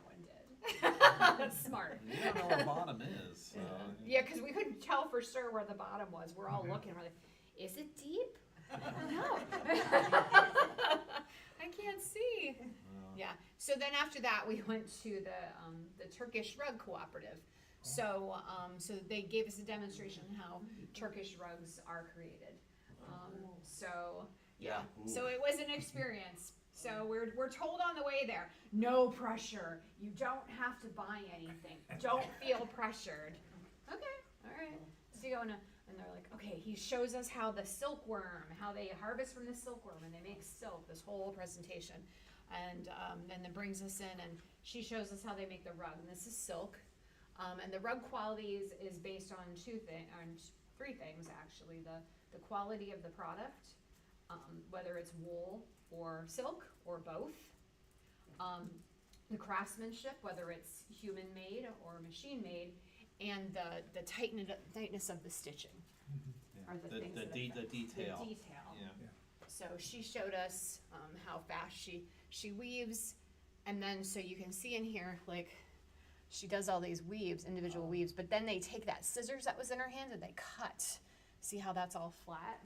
one did. That's smart. You don't know where the bottom is. So. Yeah, because we couldn't tell for sure where the bottom was. We're all looking, we're like, is it deep? No. I can't see. Yeah, so then after that, we went to the Turkish Rug Cooperative. So, so they gave us a demonstration on how Turkish rugs are created. So, Yeah. so it was an experience. So we're told on the way there, no pressure. You don't have to buy anything. Don't feel pressured. Okay, all right. So you go in, and they're like, okay, he shows us how the silkworm, how they harvest from the silkworm, and they make silk, this whole presentation. And then it brings us in, and she shows us how they make the rug. And this is silk. And the rug qualities is based on three things, actually. The quality of the product, whether it's wool or silk or both. The craftsmanship, whether it's human-made or machine-made, and the tightness of the stitching. Yeah. Are the things that the affect- detail. The detail. Yeah. So she showed us how fast she weaves, and then so you can see in here, like, she does all these weaves, individual weaves, but then they take that scissors that was in her hand and they cut. See how that's all flat?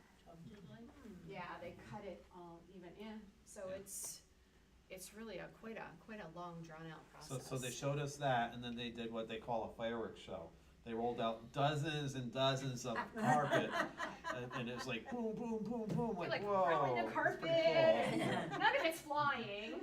Yeah, they cut it all even in. So Yeah. it's really quite a long drawn out process. So they showed us that, and then they did what they call a fireworks show. They rolled out dozens and dozens of carpet, and it was like boom, boom, boom, boom. You're like whoa, throwing the that's carpet. pretty cool. None of it's flying.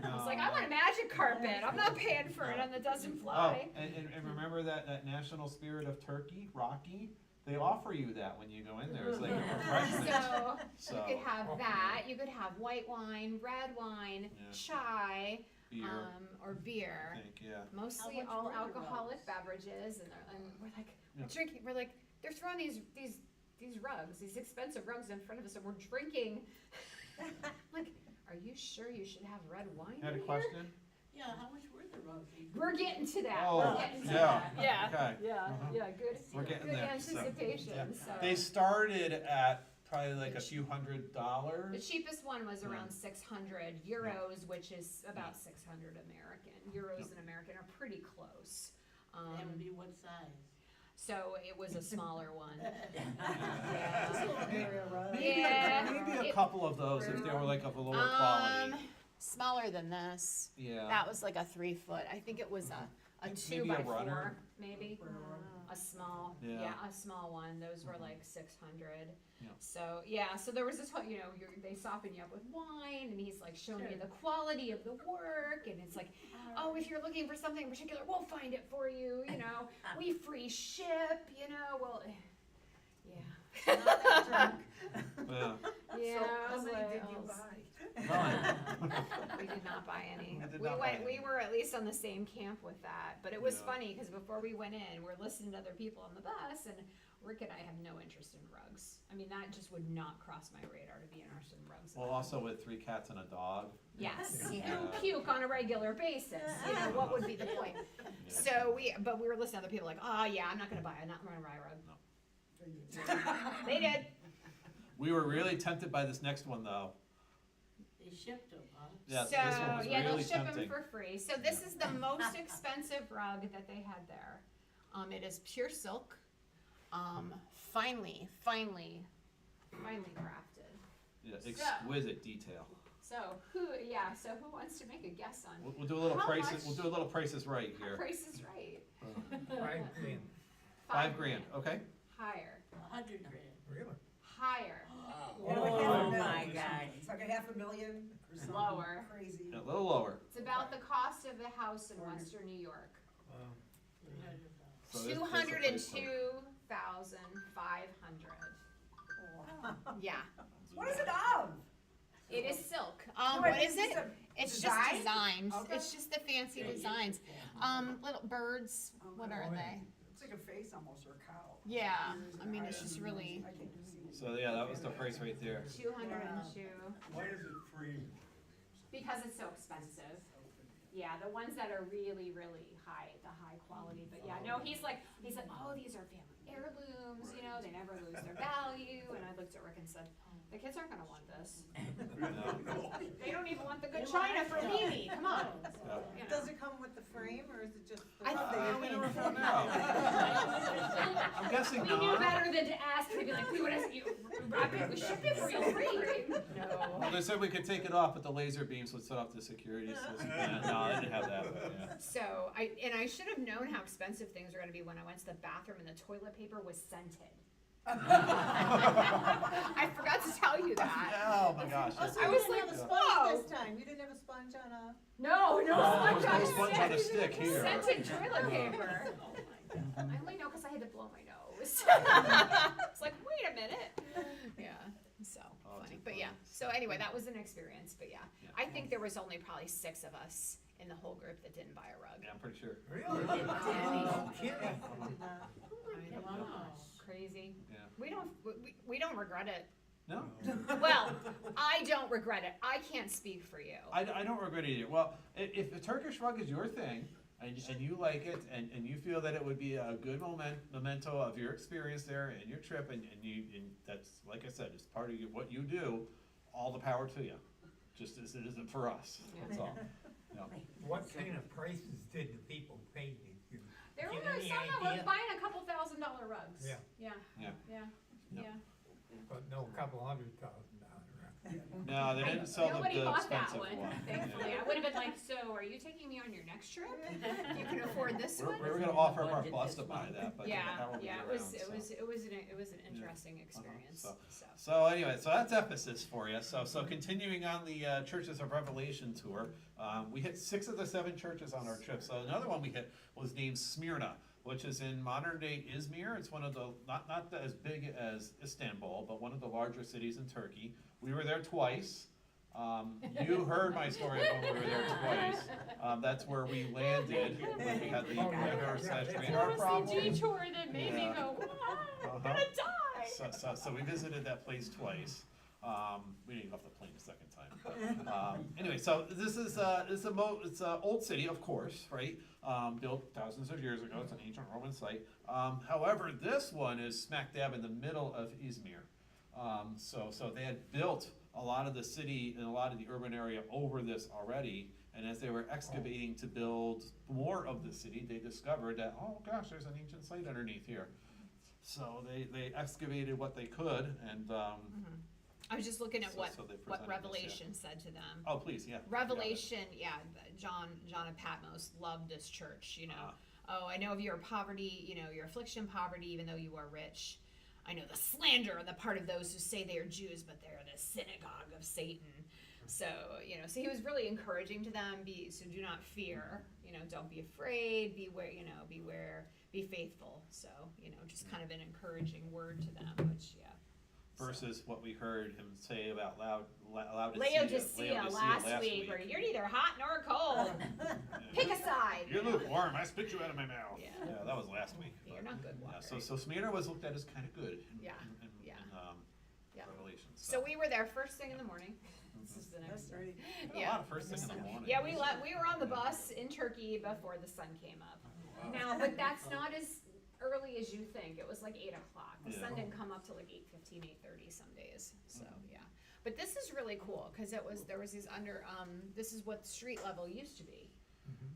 I was like, I No. want a magic carpet. I'm not paying for it, and it doesn't fly. Oh, and remember that national spirit of Turkey, Rocky? They offer you that when you go in there. It's like a refreshment. So you could have that. You could have white wine, red wine, Yeah. chai, Beer, or beer. I think, yeah. Mostly How much all were the alcoholic rugs? beverages, and we're like, Yeah. we're drinking. We're like, they're throwing these rugs, these expensive rugs in front of us, and we're drinking. Like, are you sure you should have red wine Had in a here? question? Yeah, how much were the rugs? We're getting to that. Oh, We're getting to yeah. that. Yeah. Okay. Yeah. Good. We're getting Good there. So, anticipation. yeah. So. They started at probably like a few $100s. The cheapest one was around 600 euros, which is about 600 American. Euros and American are pretty close. That would be what size? So it was a smaller one. Maybe, Yeah. maybe a couple of those if they were like of a lower quality. Smaller than this. Yeah. That was like a 3 foot. I think it was a Maybe 2 a by runner. 4, maybe. a small, Yeah. a small one. Those were like 600. Yeah. So so there was this whole, they soften you up with wine, and he's like showing you the quality of the work, and it's like, oh, if you're looking for something in particular, we'll find it for you. We free ship. Well, yeah. Not that drunk. Yeah. Yeah. So I how was many like, did you oh, buy? We did not buy any. We did We not buy went. We any. were at least on the same camp with that. But it was Yeah. funny because before we went in, we're listening to other people on the bus, and Rick and I have no interest in rugs. I mean, that just would not cross my radar to be interested in rugs. Well, also with 3 cats and a dog. Yes, Yeah. you puke on a regular basis. What would be the point? So we were listening to other people like, oh yeah, I'm not gonna buy a rug. They did. We were really tempted by this next one though. They shipped them, huh? Yeah, So this one was they'll really ship tempting. them for free. So this is the most expensive rug that they had there. It is pure silk, finely crafted. Yeah, exquisite detail. So who wants to make a guess on We'll do a little How prices. much? We'll do a little prices right here. Price is Right? $5,000. $5,000. Okay. Higher. $100,000. Really? Higher. Yeah, like Oh, half a million. my God. It's like a $500,000 or something Lower. crazy. A little lower. It's about the cost of the house in Western New York. So this- 202,500. Yeah. What is it of? It is silk. Oh, What it's is just it? a It's design? just designs. Okay. It's just the fancy designs. Little birds. What are they? It's like a face almost, or a cow. Yeah. Ears I and mean, eyes it's just and- really I can't see it. So yeah, that was the price right there. 202 Why is it free? because it's so expensive. Yeah, the ones that are really, really high, the high quality. But yeah, no, he's like, oh, these are family heirlooms. They never lose their value. And I looked at Rick and said, the kids aren't gonna want this. They don't even want the good china for Mimi. Come on. Does it come with the frame, or is it just the? I think I'm guessing we knew not. better than to ask. We'd be like, we would ask you, wrap it, we ship it for you free. Well, No. they said we could take it off, but the laser beams would set off the security system. Yeah, no, they didn't have that. But yeah. So I should have known how expensive things were gonna be when I went to the bathroom and the toilet paper was scented. I forgot to tell you that. Oh my gosh. Oh, so I you was didn't like, have a whoa. sponge this time? You didn't have a sponge on a? No No sponge on sponge on a stick here. Scented toilet paper. I only know because I had to blow my nose. It's like, wait a minute. Yeah. So Oh, funny, too but funny. yeah. So anyway, that was an experience. But yeah, Yeah. I think there was only probably 6 of us in the whole group that didn't buy a rug. Yeah, I'm pretty sure. Really? No kidding. I know. Crazy. Yeah. We don't regret it. No, Well, I don't regret it. I can't speak for you. I don't regret it either. Well, if the Turkish rug is your thing, and you like it, and you feel that it would be a good memento of your experience there and your trip, and that's, like I said, it's part of what you do, all the power to you. Just as it isn't for us, that's all. Yeah. What kind of prices did the people pay you? There Get were any some that were idea? buying a couple $1,000 rugs. Yeah. Yeah. Yeah. Yeah. Yeah. Yeah. But no, $200,000. No, they didn't sell Nobody the bought that expensive one, one. thankfully. Yeah. I would have been like, so are you taking me on your next trip? You can afford this one? We were gonna offer up our bus to buy that, but Yeah, that won't be yeah, around, it was an interesting Yeah. experience, So- so. So anyway, so that's Ephesus for you. So continuing on the Churches of Revelation tour, we hit 6 of the 7 churches on our trip. So another one we hit was named Smyrna, which is in modern day Izmir. It's one of the, not as big as Istanbul, but one of the larger cities in Turkey. We were there twice. You heard my story of when we were there twice. That's where we landed, when we had the Oh, yeah, radar yeah, slash that's radar That was problem. the detour that made me Yeah. go, I'm Uh-huh. gonna die. So we visited that place twice. We didn't go off the plane a second time. Anyway, so this is it's an old city, of course, right? Built thousands of years ago. It's an ancient Roman site. However, this one is smack dab in the middle of Izmir. So they had built a lot of the city and a lot of the urban area over this already. And as they were excavating to build more of the city, they discovered that, oh gosh, there's an ancient site underneath here. So they excavated what they could, and I was just looking at So- what so they presented what this, Revelation said to them. oh please, yeah. Revelation, John and Patmos loved this church, Oh, I know of your poverty, your affliction, poverty, even though you are rich. I know the slander on the part of those who say they are Jews, but they're the synagogue of Satan. So, so he was really encouraging to them, so do not fear, don't be afraid, beware, be faithful. So, just kind of an encouraging word to them, which, yeah. Versus what we heard him say about Laodicea last week, where you're neither hot nor cold. Pick a side. You're lukewarm, I spit you out of my mouth. Yeah. Yeah, that was last week. You're not good water. Yeah, so Smyrna was looked at as kind of good in, Yeah. in Yeah. Revelation. So we were there first thing in the morning. This is the next. That's right. A lot of first thing in the morning. Yeah, we were on the bus in Turkey before the sun came up. Now, but that's not as early as you think. It was like 8 o'clock. The sun didn't come up till like 8:15, 8:30 some days. So yeah. But this is really cool because there was these this is what street level used to be.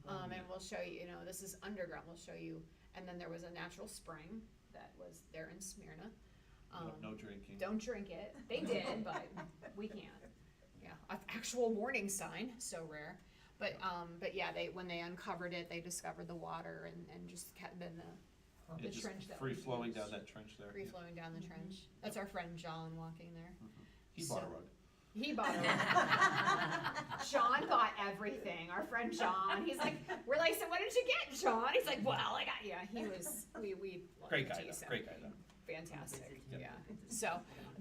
And we'll show you, this is underground. We'll show you. And then there was a natural spring that was there in Smyrna. No drinking. Don't drink it. They did, but we can't. Yeah, an actual warning sign, so rare. But yeah, when they uncovered it, they discovered the water and just kept then the Just trench that free was flowing used. down that trench there. Free flowing down the trench. That's our friend John walking there. He bought a rug. He bought it. John got everything. Our friend John. He's like, we're like, so what did you get, John? He's like, well, I got, yeah. He was, we Great guy, geez, though. Great guy, though. Fantastic. Yeah. So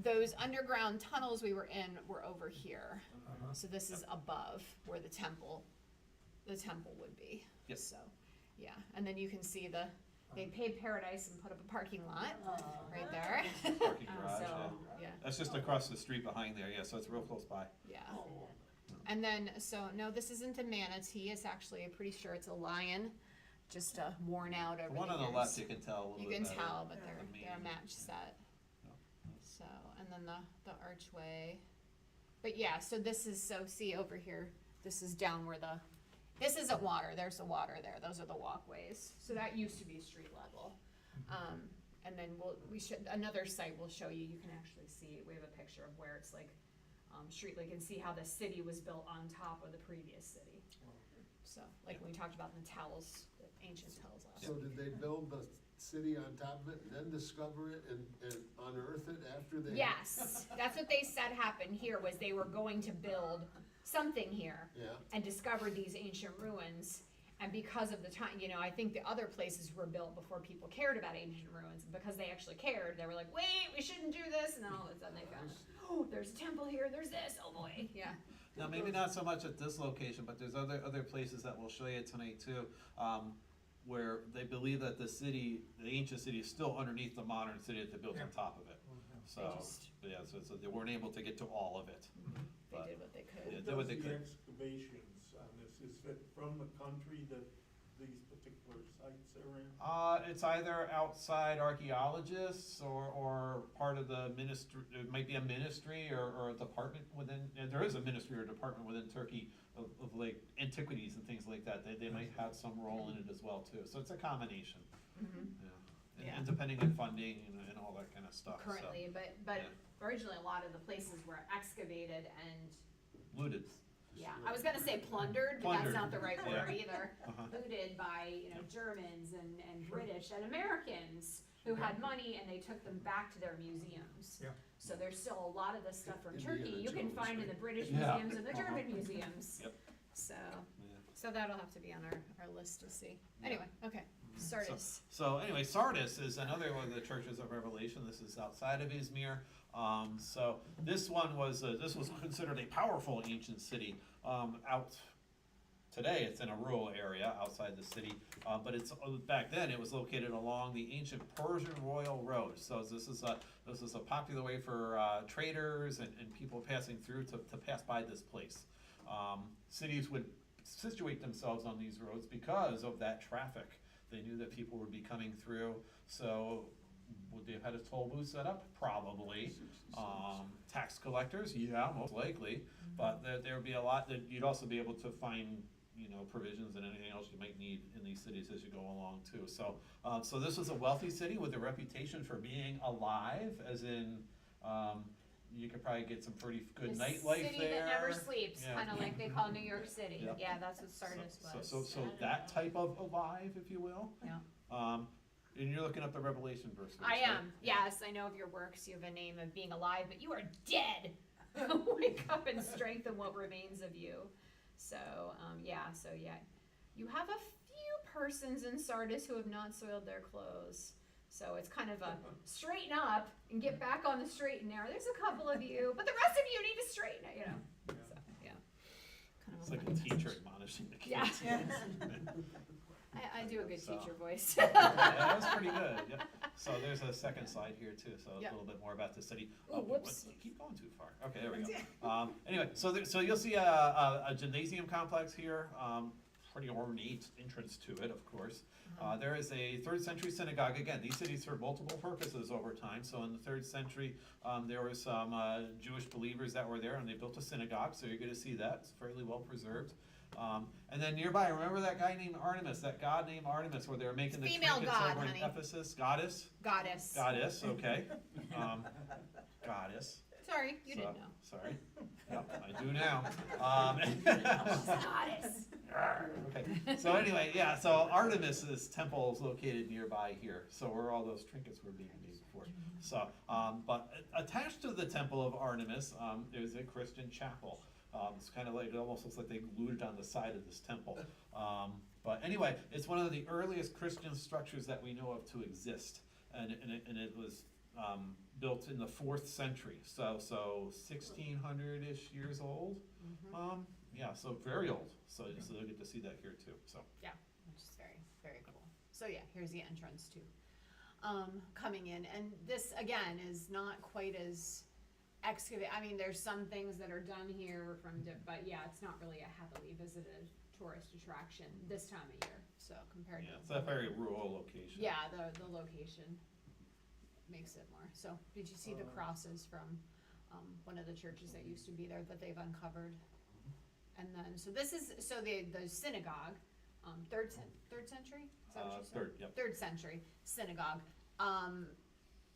those underground tunnels we were in were over here. So this is above where the temple would be. Yep. So, yeah. And then you can see they paid paradise and put up a parking lot right there. Parking garage, So, yeah. That's just across the street behind there, yeah, so it's real close by. Yeah. And then, so no, this isn't a manatee. It's actually, I'm pretty sure it's a lion, just worn out over The one the on the years. left, you can tell a little You bit can better. tell, but than they're a me. match set. No. So, and then the archway. But yeah, so this is, see over here, this is down where this isn't water, there's the water there, those are the walkways. So that used to be street level. And then another site we'll show you, you can actually see, we have a picture of where it's like, street, like, and see how the city was built on top of the previous city. So, like when we talked about the tells, the ancient tells last So week. did they build the city on top of it, and then discover it and unearth it after they? Yes, that's what they said happened here, was they were going to build something here Yeah, and discovered these ancient ruins. And because of the time, I think the other places were built before people cared about ancient ruins. And because they actually cared, they were like, wait, we shouldn't do this. And then all of a sudden they found, oh, there's a temple here, there's this, oh boy, yeah. Now, maybe not so much at this location, but there's other places that we'll show you tonight too, where they believe that the ancient city is still underneath the modern city that they built on top of it. So, so they weren't able to get to all of it. They did what they could. Yeah, Who did what does they the could. excavations on this? Is it from the country that these particular sites are in? It's either outside archaeologists or part of the ministry. It might be a ministry or a department within. And there is a ministry or department within Turkey of like antiquities and things like that. They might have some role in it as well too. So it's a combination. Yeah. And depending on funding and all that kind of stuff. Currently, but originally a lot of the places were excavated and, So, looted. yeah, I was gonna say plundered, but Plundered. that's not the right Yeah. word either. Uh-huh. Looted by, Germans and British and Americans who had money and they took them back to their museums. Yeah. So there's still a lot of the stuff from Indiana Turkey you can Jones, find in right? the British Yeah. museums and the German museums. Yep. So, Yeah. so that'll have to be on our list to see. Anyway, okay, Sardis. So anyway, Sardis is another one of the churches of Revelation. This is outside of Izmir. So this one was considered a powerful ancient city. Out today, it's in a rural area outside the city, but it's back then it was located along the ancient Persian Royal Road. So this is a popular way for traders and people passing through to pass by this place. Cities would situate themselves on these roads because of that traffic. They knew that people would be coming through, so would they have had a toll booth set up? Probably. Tax collectors? Yeah, most likely. But there would be a lot that you'd also be able to find, provisions and anything else you might need in these cities as you go along too. So, so this was a wealthy city with a reputation for being alive, as in, you could probably get some pretty good The nightlife city there. that never sleeps, Yeah. kind of like they call New York City. Yep. Yeah, that's what Sardis So, was. so that type of alive, if you will. Yeah. And you're looking up the Revelation verses. I right? am. Yes, I know of your works. You have a name of being alive, but you are dead. Wake up and strengthen what remains of you. So, yeah. You have a few persons in Sardis who have not soiled their clothes. So it's kind of a straighten up and get back on the straight and narrow. There's a couple of you, but the rest of you need to straighten it, So, yeah. Kind of It's like a message. teacher admonishing the Yeah. kids. I do a good So. teacher voice. Yeah, that's pretty good. Yep. So there's a second slide here too. So Yep. a little bit more about the city. Ooh, whoops. Keep going too far. Okay, there we go. Anyway, so you'll see a gymnasium complex here. Pretty ornate entrance to it, of course. There is a 3rd century synagogue. Again, these cities served multiple purposes over time. So in the 3rd century, there were some Jewish believers that were there, and they built a synagogue. So you're going to see that. It's fairly well preserved. And then nearby, remember that guy named Artemis, that god named Artemis, where they were making the Female trinkets god, over in honey. Ephesus? Goddess? Goddess. Okay. Goddess. Sorry, you didn't know. Sorry. Yep, I do now. Goddess. Okay, so anyway, yeah, so Artemis's temple is located nearby here, so where all those trinkets were being made for. So, but attached to the temple of Artemis, there's a Christian chapel. It's kind of like, it almost looks like they glued it on the side of this temple. But anyway, it's one of the earliest Christian structures that we know of to exist. And it was built in the 4th century, so 1600-ish years old. Yeah, so very old. So you'll get to see that here too. So Yeah, which is very, very cool. So yeah, here's the entrance too. Coming in, and this again is not quite as excavated. I mean, there's some things that are done here but yeah, it's not really a heavily visited tourist attraction this time of year. So compared yeah, to it's a very rural location. yeah, the location makes it more. So did you see the crosses from one of the churches that used to be there that they've uncovered? And then, so this is, the synagogue, third century? Is that what you said? 3rd, yep. 3rd century synagogue.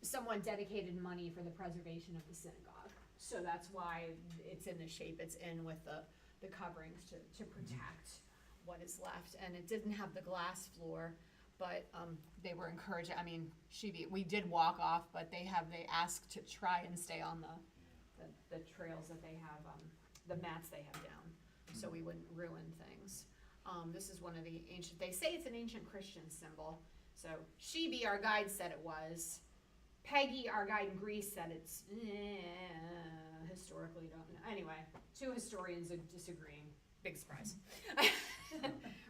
Someone dedicated money for the preservation of the synagogue. So that's why it's in the shape it's in with the coverings to protect what is left. And it didn't have the glass floor, but they were encouraged. I mean, we did walk off, but they asked to try and stay on the trails that they have, the mats they have down, so we wouldn't ruin things. This is one of the ancient, they say it's an ancient Christian symbol. So Shibi, our guide, said it was. Peggy, our guide in Greece, said it's historically don't know. Anyway, 2 historians are disagreeing. Big surprise.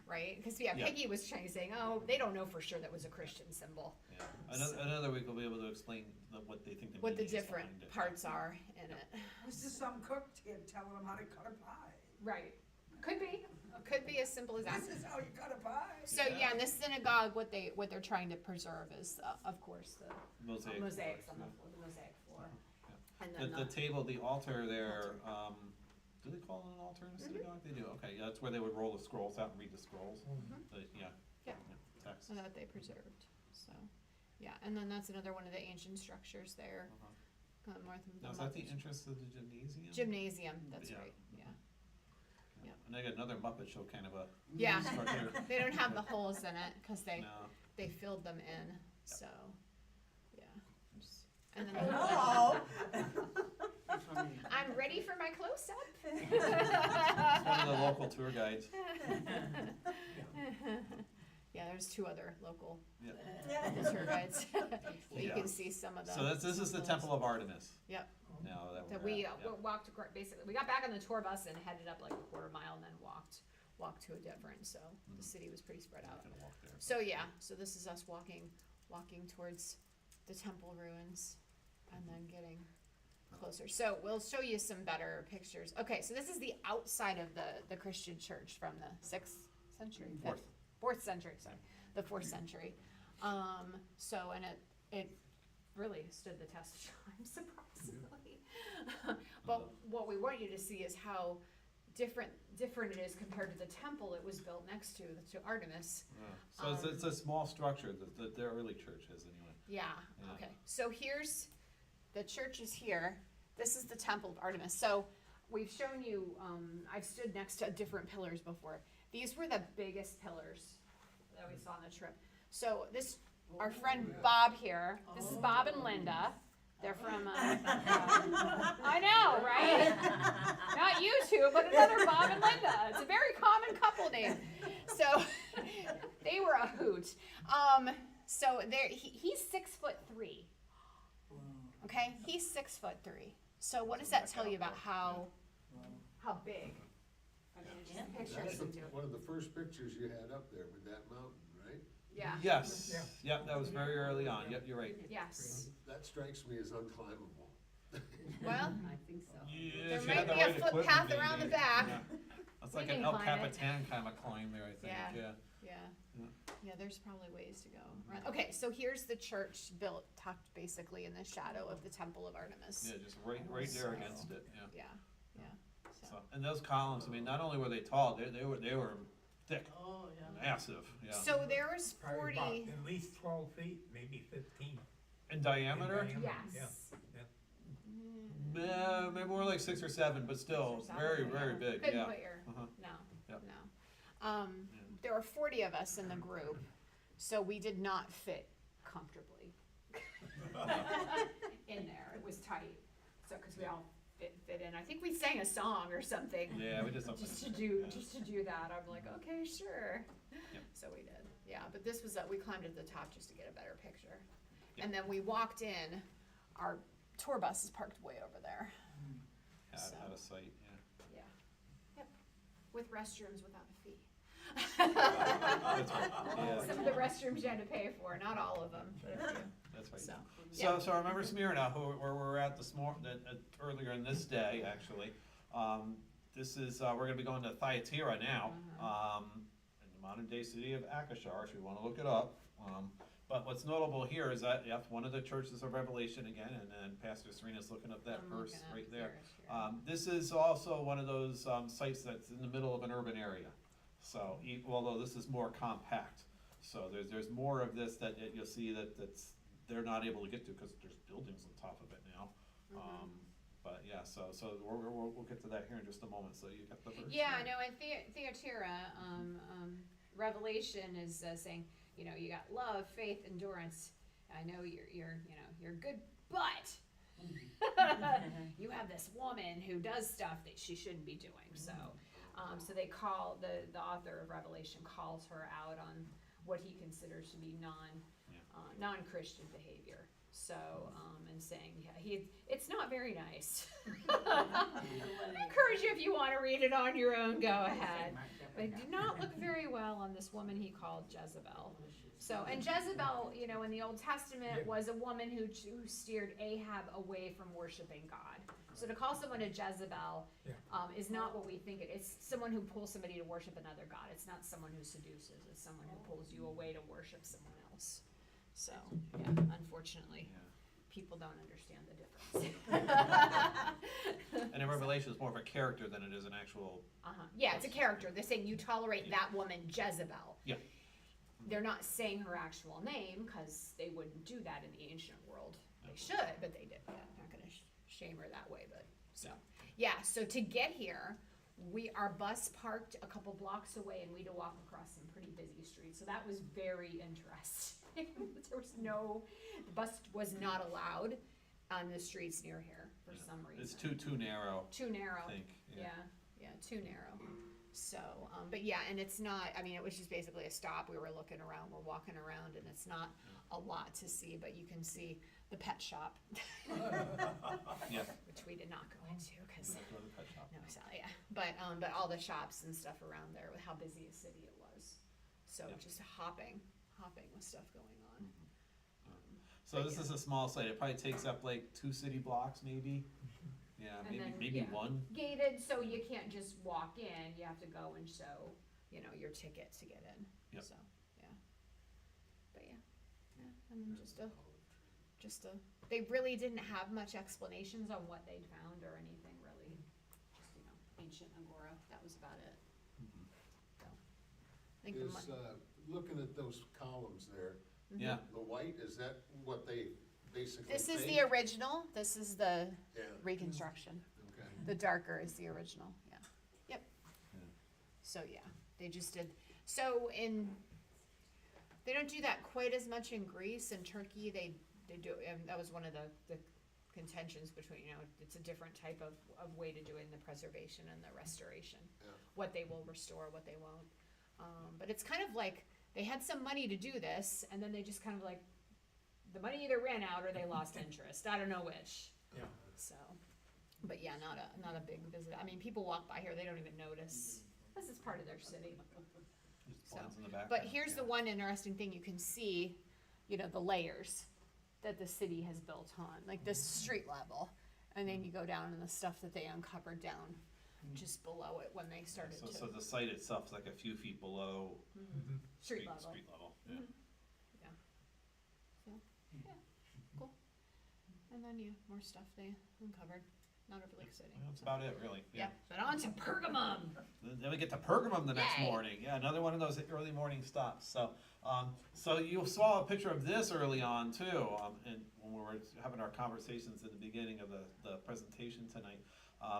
Right? Because Yeah. Peggy was trying to say, oh, they don't know for sure that was a Christian symbol. Yeah. Another week we'll be able to explain what they think What the meaning is different behind it. parts are in it. Was just some cook telling them how to cut a pie. Right. Could be as simple as that. This is how you cut a pie. So yeah, in the synagogue, what they're trying to preserve is, of course, the mosaics on the mosaic floor. And then The table, the altar there, do they call it an altar in a synagogue? They do, okay, yeah, that's where they would roll the scrolls out and read the scrolls. Yeah. Text. so that they preserved. So yeah, and then that's another one of the ancient structures there. North of Now, is that the entrance to the gymnasium? Gymnasium. That's Yeah. right. Yeah. And I got another Muppet Show kind of a Yeah. structure. They don't have the holes in it because No. they filled them in. So yeah. And then Hello. I'm ready for my close up. It's one of the local tour guides. Yeah, there's 2 other local Yeah. tour guides. So you Yeah. can see some of them. So this is the Temple of Artemis. Yep. Now that So we're we at, yeah. walked basically. We got back on the tour bus and headed up like a quarter mile, and then walked to a different. So the city was pretty spread out. Gonna walk there. So yeah, so this is us walking towards the temple ruins, and then getting closer. So we'll show you some better pictures. Okay, so this is the outside of the Christian church from the 6th century, 4th century. Sorry, the 4th century. So and it really stood the test of time, surprisingly. But what we want you to see is how different it is compared to the temple it was built next to Artemis. Yeah. So it's a small structure that the early church is anyway. Yeah, Yeah. okay. So here's, the church is here, this is the Temple of Artemis. So we've shown you, I've stood next to different pillars before. These were the biggest pillars that we saw on the trip. So this, our friend Bob here, this is Bob and Linda. They're from, I know, right? Not you two, but another Bob and Linda. It's a very common couple name. So they were a hoot. So he's 6'3". Okay, he's 6'3". So what does that tell you about how big? I mean, it's just pictures into it. One of the first pictures you had up there with that mountain, right? Yeah. Yes, yep, that was very early on, yep, you're right. Yes. That strikes me as unclimbable. Well, I think so. Yeah, there if you might had the be a right footpath equipment, around the maybe. back. Yeah. That's We like an can El climb it. Capitan kind of climb there, I think, Yeah. yeah. Yeah, there's probably ways to go. Okay, so here's the church built, tucked basically in the shadow of the Temple of Artemis. Yeah, just right there against it, yeah. Yeah. So, and those columns, I mean, not only were they tall, they were thick, Oh, yeah. massive, yeah. So there was Probably about 40. at least 12 feet, maybe 15. In diameter? In diameter, Yes. Maybe more like 6 or 7, but still, 6 or 7, very, yeah. very big, Couldn't yeah. put your, Uh-huh. no, Yep. no. There were 40 of us in the group, so we did not fit comfortably in there. It was tight. So, cause we all fit in. I think we sang a song or something. Yeah, we did something. Just to do that. I'm like, okay, sure. Yep. So we did. Yeah, but this was, we climbed to the top just to get a better picture. Yep. And then we walked in, our tour bus is parked way over there. Out of sight, yeah. Yeah. Yep. With restrooms without a fee. That's right, yeah. Some of the restrooms you had to pay for, not all of them. but a few. That's right. So, So I remember Smyrna, where we're at this earlier in this day, actually. This is, we're gonna be going to Thyatira now, in the modern day city of Akashar, if you wanna look it up. But what's notable here is that, one of the churches of Revelation again, and then Pastor Serena's looking up that I'm verse looking up right there. here. This is also one of those sites that's in the middle of an urban area. So, although this is more compact, so there's more of this that you'll see they're not able to get to because there's buildings on top of it now. But yeah, so we'll get to that here in just a moment. So you got the verse. Yeah, no, and Thyatira, Revelation is saying, you got love, faith, endurance. I know you're good, but you have this woman who does stuff that she shouldn't be doing. So they call the author of Revelation calls her out on what he considers to be non-Christian behavior. So and saying, it's not very nice. I encourage you, if you want to read it on your own, go ahead. But it did not look very well on this woman he called Jezebel. So, and Jezebel, in the Old Testament, was a woman who steered Ahab away from worshiping God. So to call someone a Jezebel is not what we think it is. It's someone who pulls somebody to worship another god. It's not someone who seduces. It's someone who pulls you away to worship someone else. So, yeah, unfortunately, people don't understand the difference. And in Revelation, it's more of a character than it is an actual. Yeah, it's a character. They're saying you tolerate that woman, Jezebel. Yeah. They're not saying her actual name because they wouldn't do that in the ancient world. They should, but they didn't. Yeah, not going to shame her that way, but so. Yeah, so to get here, our bus parked a couple blocks away and we had to walk across some pretty busy streets. So that was very interesting. The bus was not allowed on the streets near here for some reason. It's too narrow. Too narrow. I think. Yeah, too narrow. So, but yeah, and it's not, it was just basically a stop. We were looking around, we're walking around, and it's not a lot to see, but you can see the pet shop. Yeah. Which we did not go into because, Go to the pet shop. no, so, yeah. But all the shops and stuff around there with how busy a city it was. So just hopping with stuff going on. So this is a small site. It probably takes up like 2 city blocks, maybe. Yeah, And then, maybe one. Gated, so you can't just walk in. You have to go and show, your ticket to get in. Yep. So, yeah. But and then just a. They really didn't have much explanations on what they'd found or anything really. Just ancient agora. That was about it. So, I think Looking at those columns there, Yeah. the white, is that what they basically This is fake? the original, this is the Yeah, reconstruction. okay. The darker is the original, yeah. Yep. Yeah. So, yeah, they just did, so they don't do that quite as much in Greece. In Turkey, they do, and that was one of the contentions between, it's a different type of way to doing the preservation and the restoration. Yeah. What they will restore, what they won't. But it's kind of like, they had some money to do this, and then they just kind of like, the money either ran out or they lost interest, I don't know which. Yeah. So, but yeah, not a big visit. I mean, people walk by here, they don't even notice. This is part of their city. Just So, plants in the background, but here's yeah. the one interesting thing, you can see, the layers that the city has built on, like this street level. And then you go down and the stuff that they uncovered down just below it when they started to. So the site itself is like a few feet below Street level. Street level, yeah. Yeah. So, yeah, cool. And then, more stuff they uncovered. Not overly exciting. Well, that's about it, really. Yeah, but on to Pergamum. Then we get to Pergamum the next Yay. morning. Yeah, another one of those early morning stops. So you saw a picture of this early on too, and when we were having our conversations at the beginning of the presentation tonight.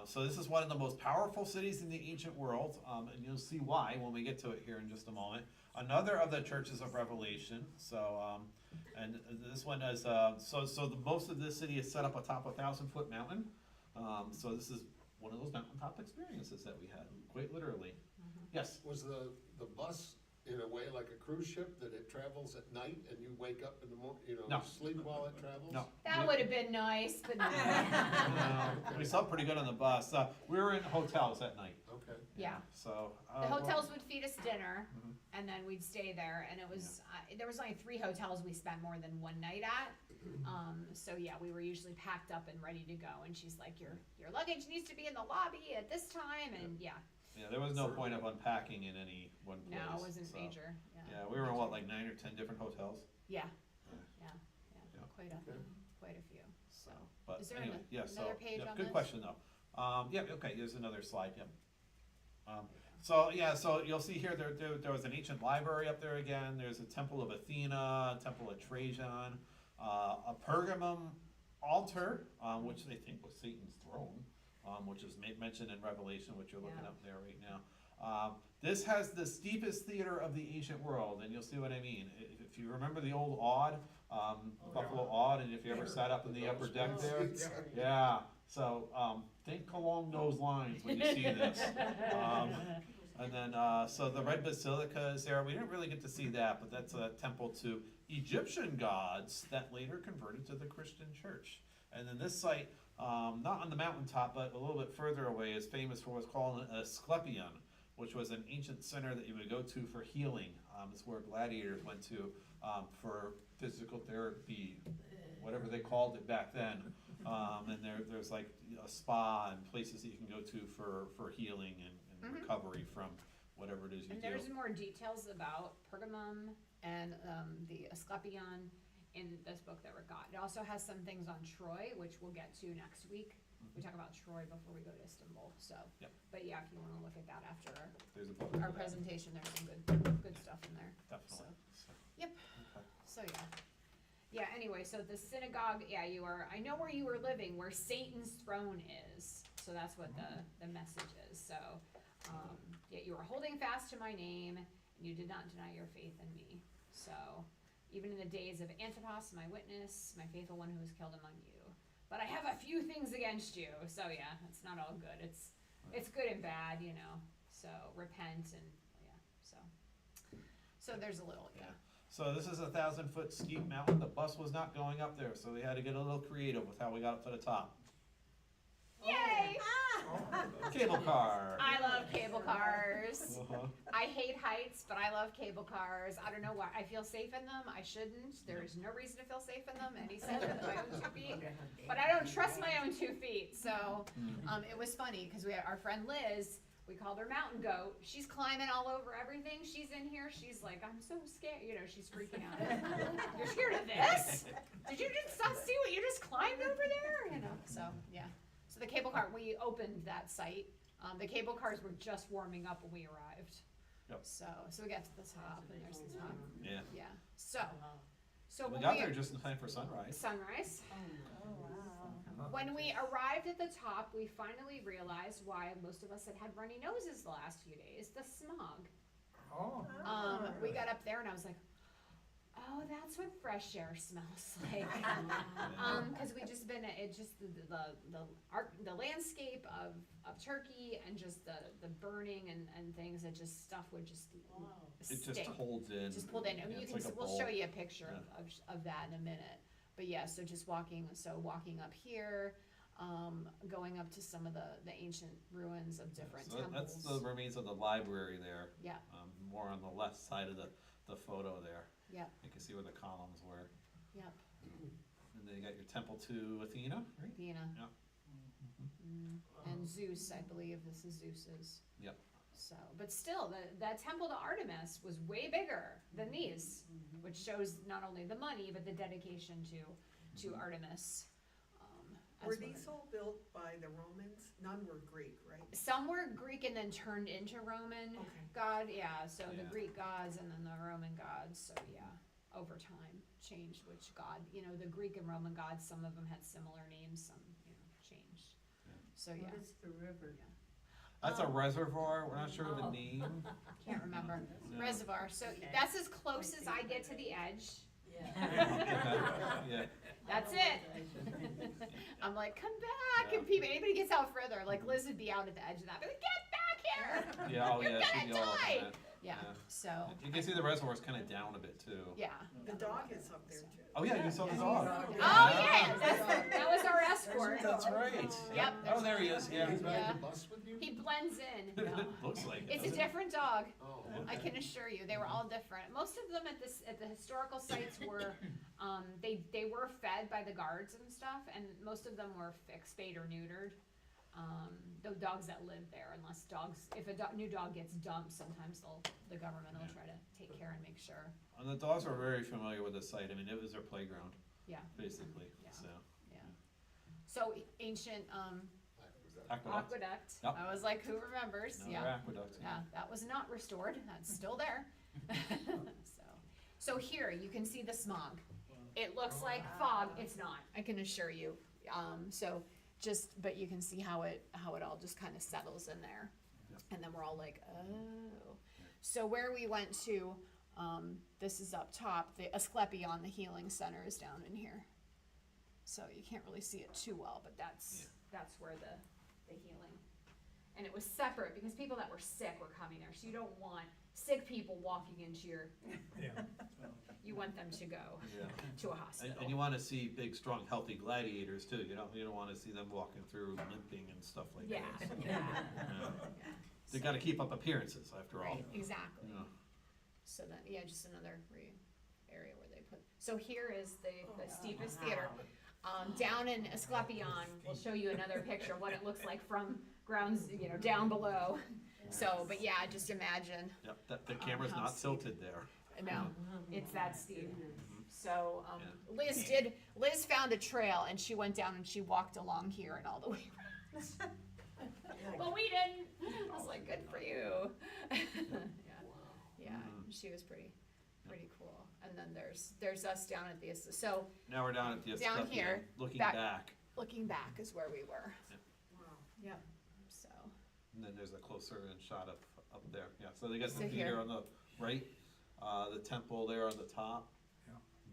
So this is one of the most powerful cities in the ancient world, and you'll see why when we get to it here in just a moment. Another of the churches of Revelation. So, and this one is most of this city is set up atop a 1,000-foot mountain. So this is one of those mountaintop experiences that we had, quite literally. Yes. Was the bus in a way like a cruise ship, that it travels at night and you wake up in the morning, No. sleep while it travels? No. That would have been nice, but no. We slept pretty good on the bus. We were in hotels at night. Okay. Yeah. So. The hotels would feed us dinner, Mhm. and then we'd stay there, and it was, there was only 3 hotels we spent more than one night at. So yeah, we were usually packed up and ready to go, and she's like, your luggage needs to be in the lobby at this time, and yeah. Yeah, there was no point of unpacking in any one place. No, it wasn't so. major, Yeah, we were in like 9 or 10 different hotels. Yeah, Yeah. yeah, Yeah. quite a few, so. But Is there anyway, yeah, so, another page yeah, on good this? question though. Yeah, okay, there's another slide, yeah. So you'll see here, there was an ancient library up there again. There's a temple of Athena, a temple of Trajan, a Pergamum altar, which they think was Satan's throne, which is mentioned in Revelation, which you're looking Yeah. up there right now. This has the steepest theater of the ancient world, and you'll see what I mean. If you remember the old Aud, Buffalo Aud, and if you ever sat up in the upper deck there, yeah. So think along those lines when you see this. And then, so the Red Basilica is there. We didn't really get to see that, but that's a temple to Egyptian gods that later converted to the Christian church. And then this site, not on the mountaintop, but a little bit further away, is famous for what's called an Asclepion, which was an ancient center that you would go to for healing. It's where gladiators went to for physical therapy, whatever they called it back then. And there's like a spa and places that you can go to for healing and recovery from whatever it is you And do. there's more details about Pergamum and the Asclepion in this book that we got. It also has some things on Troy, which we'll get to next week. We talk about Troy before we go to Istanbul, so. Yep. But yeah, if you wanna look at that after There's a book. our for that. presentation, there's some good stuff in there. Definitely. Yep. Okay. So yeah. Yeah, anyway, so the synagogue, yeah, I know where you were living, where Satan's throne is. So that's what the message is, so. Yet you were holding fast to my name, and you did not deny your faith in me. So, even in the days of Antipas, my witness, my faithful one who was killed among you. But I have a few things against you. So yeah, it's not all good. It's good and bad, So repent and So there's a little, yeah. So this is a 1,000-foot steep mountain. The bus was not going up there, so we had to get a little creative with how we got up to the top. Yay! Cable car. I love cable cars. Uh-huh. I hate heights, but I love cable cars. I don't know why. I feel safe in them. I shouldn't. There is no reason to feel safe in them any safer than my own 2 feet. But I don't trust my own 2 feet. So it was funny because we had our friend Liz. We called her Mountain Goat. She's climbing all over everything. She's in here. She's like, I'm so scared. She's freaking out. You're scared of this? Did you just not see what you just climbed over there? So yeah. So the cable car, we opened that site. The cable cars were just warming up when we arrived. Yep. So we got to the top, and there's the top. Yeah. Yeah. So So We when got there just in time for sunrise. sunrise. Oh, wow. When we arrived at the top, we finally realized why most of us had runny noses the last few days, the smog. Oh. We got up there and I was like, oh, that's what fresh air smells like. Cause we just been, it just, the landscape of Turkey and just the burning and things, it just, stuff would just It just stink. holds in. Just pulled in, and Yeah, you it's can, like a we'll bowl. show you a picture of that in a minute. But yeah, so just walking up here, going up to some of the ancient ruins of different So temples. that's the remains of the library there. Yeah. More on the left side of the photo there. Yep. You can see where the columns were. Yep, And then you got your temple to Athena, right? Athena. Yeah. And Zeus, I believe this is Zeus's. Yep. So, but still, that temple to Artemis was way bigger than these, which shows not only the money, but the dedication to Artemis. as Were well. these all built by the Romans? None were Greek, right? Some were Greek and then turned into Roman Okay. god, yeah, so the Yeah. Greek gods and then the Roman gods, so yeah, over time changed which god, the Greek and Roman gods, some of them had similar names, some, changed. Yeah. So yeah, What is the river? That's a reservoir. We're not sure of the name. can't remember. No. Reservoir, so that's as close as I get to the edge, Yeah. that's it. I'm like, come back, Yeah. and anybody gets out further, like Liz would be out at the edge of that, be like, get back here! Yeah. Oh You're yeah. gonna She'd be all up die! in that. Yeah, Yeah. so, You can see the reservoir's kind of down a bit too. yeah. The dog is up there too. Oh yeah, you saw the dog. Oh, yeah, that was our escort. That's right. Yep. Oh, there he is. Yeah. He's riding Yeah. the bus with you? He blends in. No. Looks like it. It's a doesn't it? different dog, Oh, I okay. can assure you. They were all different. Most of them at the historical sites were, they were fed by the guards and stuff, and most of them were spayed or neutered. The dogs that live there, unless if a new dog gets dumped, sometimes the government will try to take care and make sure. And the dogs were very familiar with the site. I mean, it was their playground, Yeah, basically. Yeah. So. yeah. So ancient, Aqueduct. aqueduct. Yep. I was like, who remembers? Another Yeah. aqueduct. Yeah, that was not restored, that's still there. So here, you can see the smog. It looks like fog, it's not, I can assure you. But you can see how it all just kind of settles in there. Yep. And then we're all like, oh. So where we went to, this is up top, the Asclepion, the healing center is down in here. So you can't really see it too well, but that's where the healing. And it was separate because people that were sick were coming there, so you don't want sick people walking into your, Yeah. you want them to go Yeah. to a hospital. And you want to see big, strong, healthy gladiators too. You don't want to see them walking through limping and stuff like Yeah, that. So, yeah, yeah. yeah. They got to keep up appearances after all. Right, exactly. Yeah. So then, yeah, just another area where they put, so here is the steepest theater. Down in Asclepion, we'll show you another picture of what it looks like from grounds, down below. So, but yeah, just imagine, Yep. The camera's how not steep. tilted there. no, it's that steep. Mm-hmm. So, Yeah. Liz found a trail and she went down and she walked along here and all the way around. But we didn't. I was like, good for you. Yeah, she was pretty cool. And then there's us down at the, so Now we're down at the Down Asclepion, here, looking back- back. looking back is where we were. Wow. Yep, so. And then there's a closer in shot up there. Yeah. So they got the So here. theater on the right, the temple there on the top.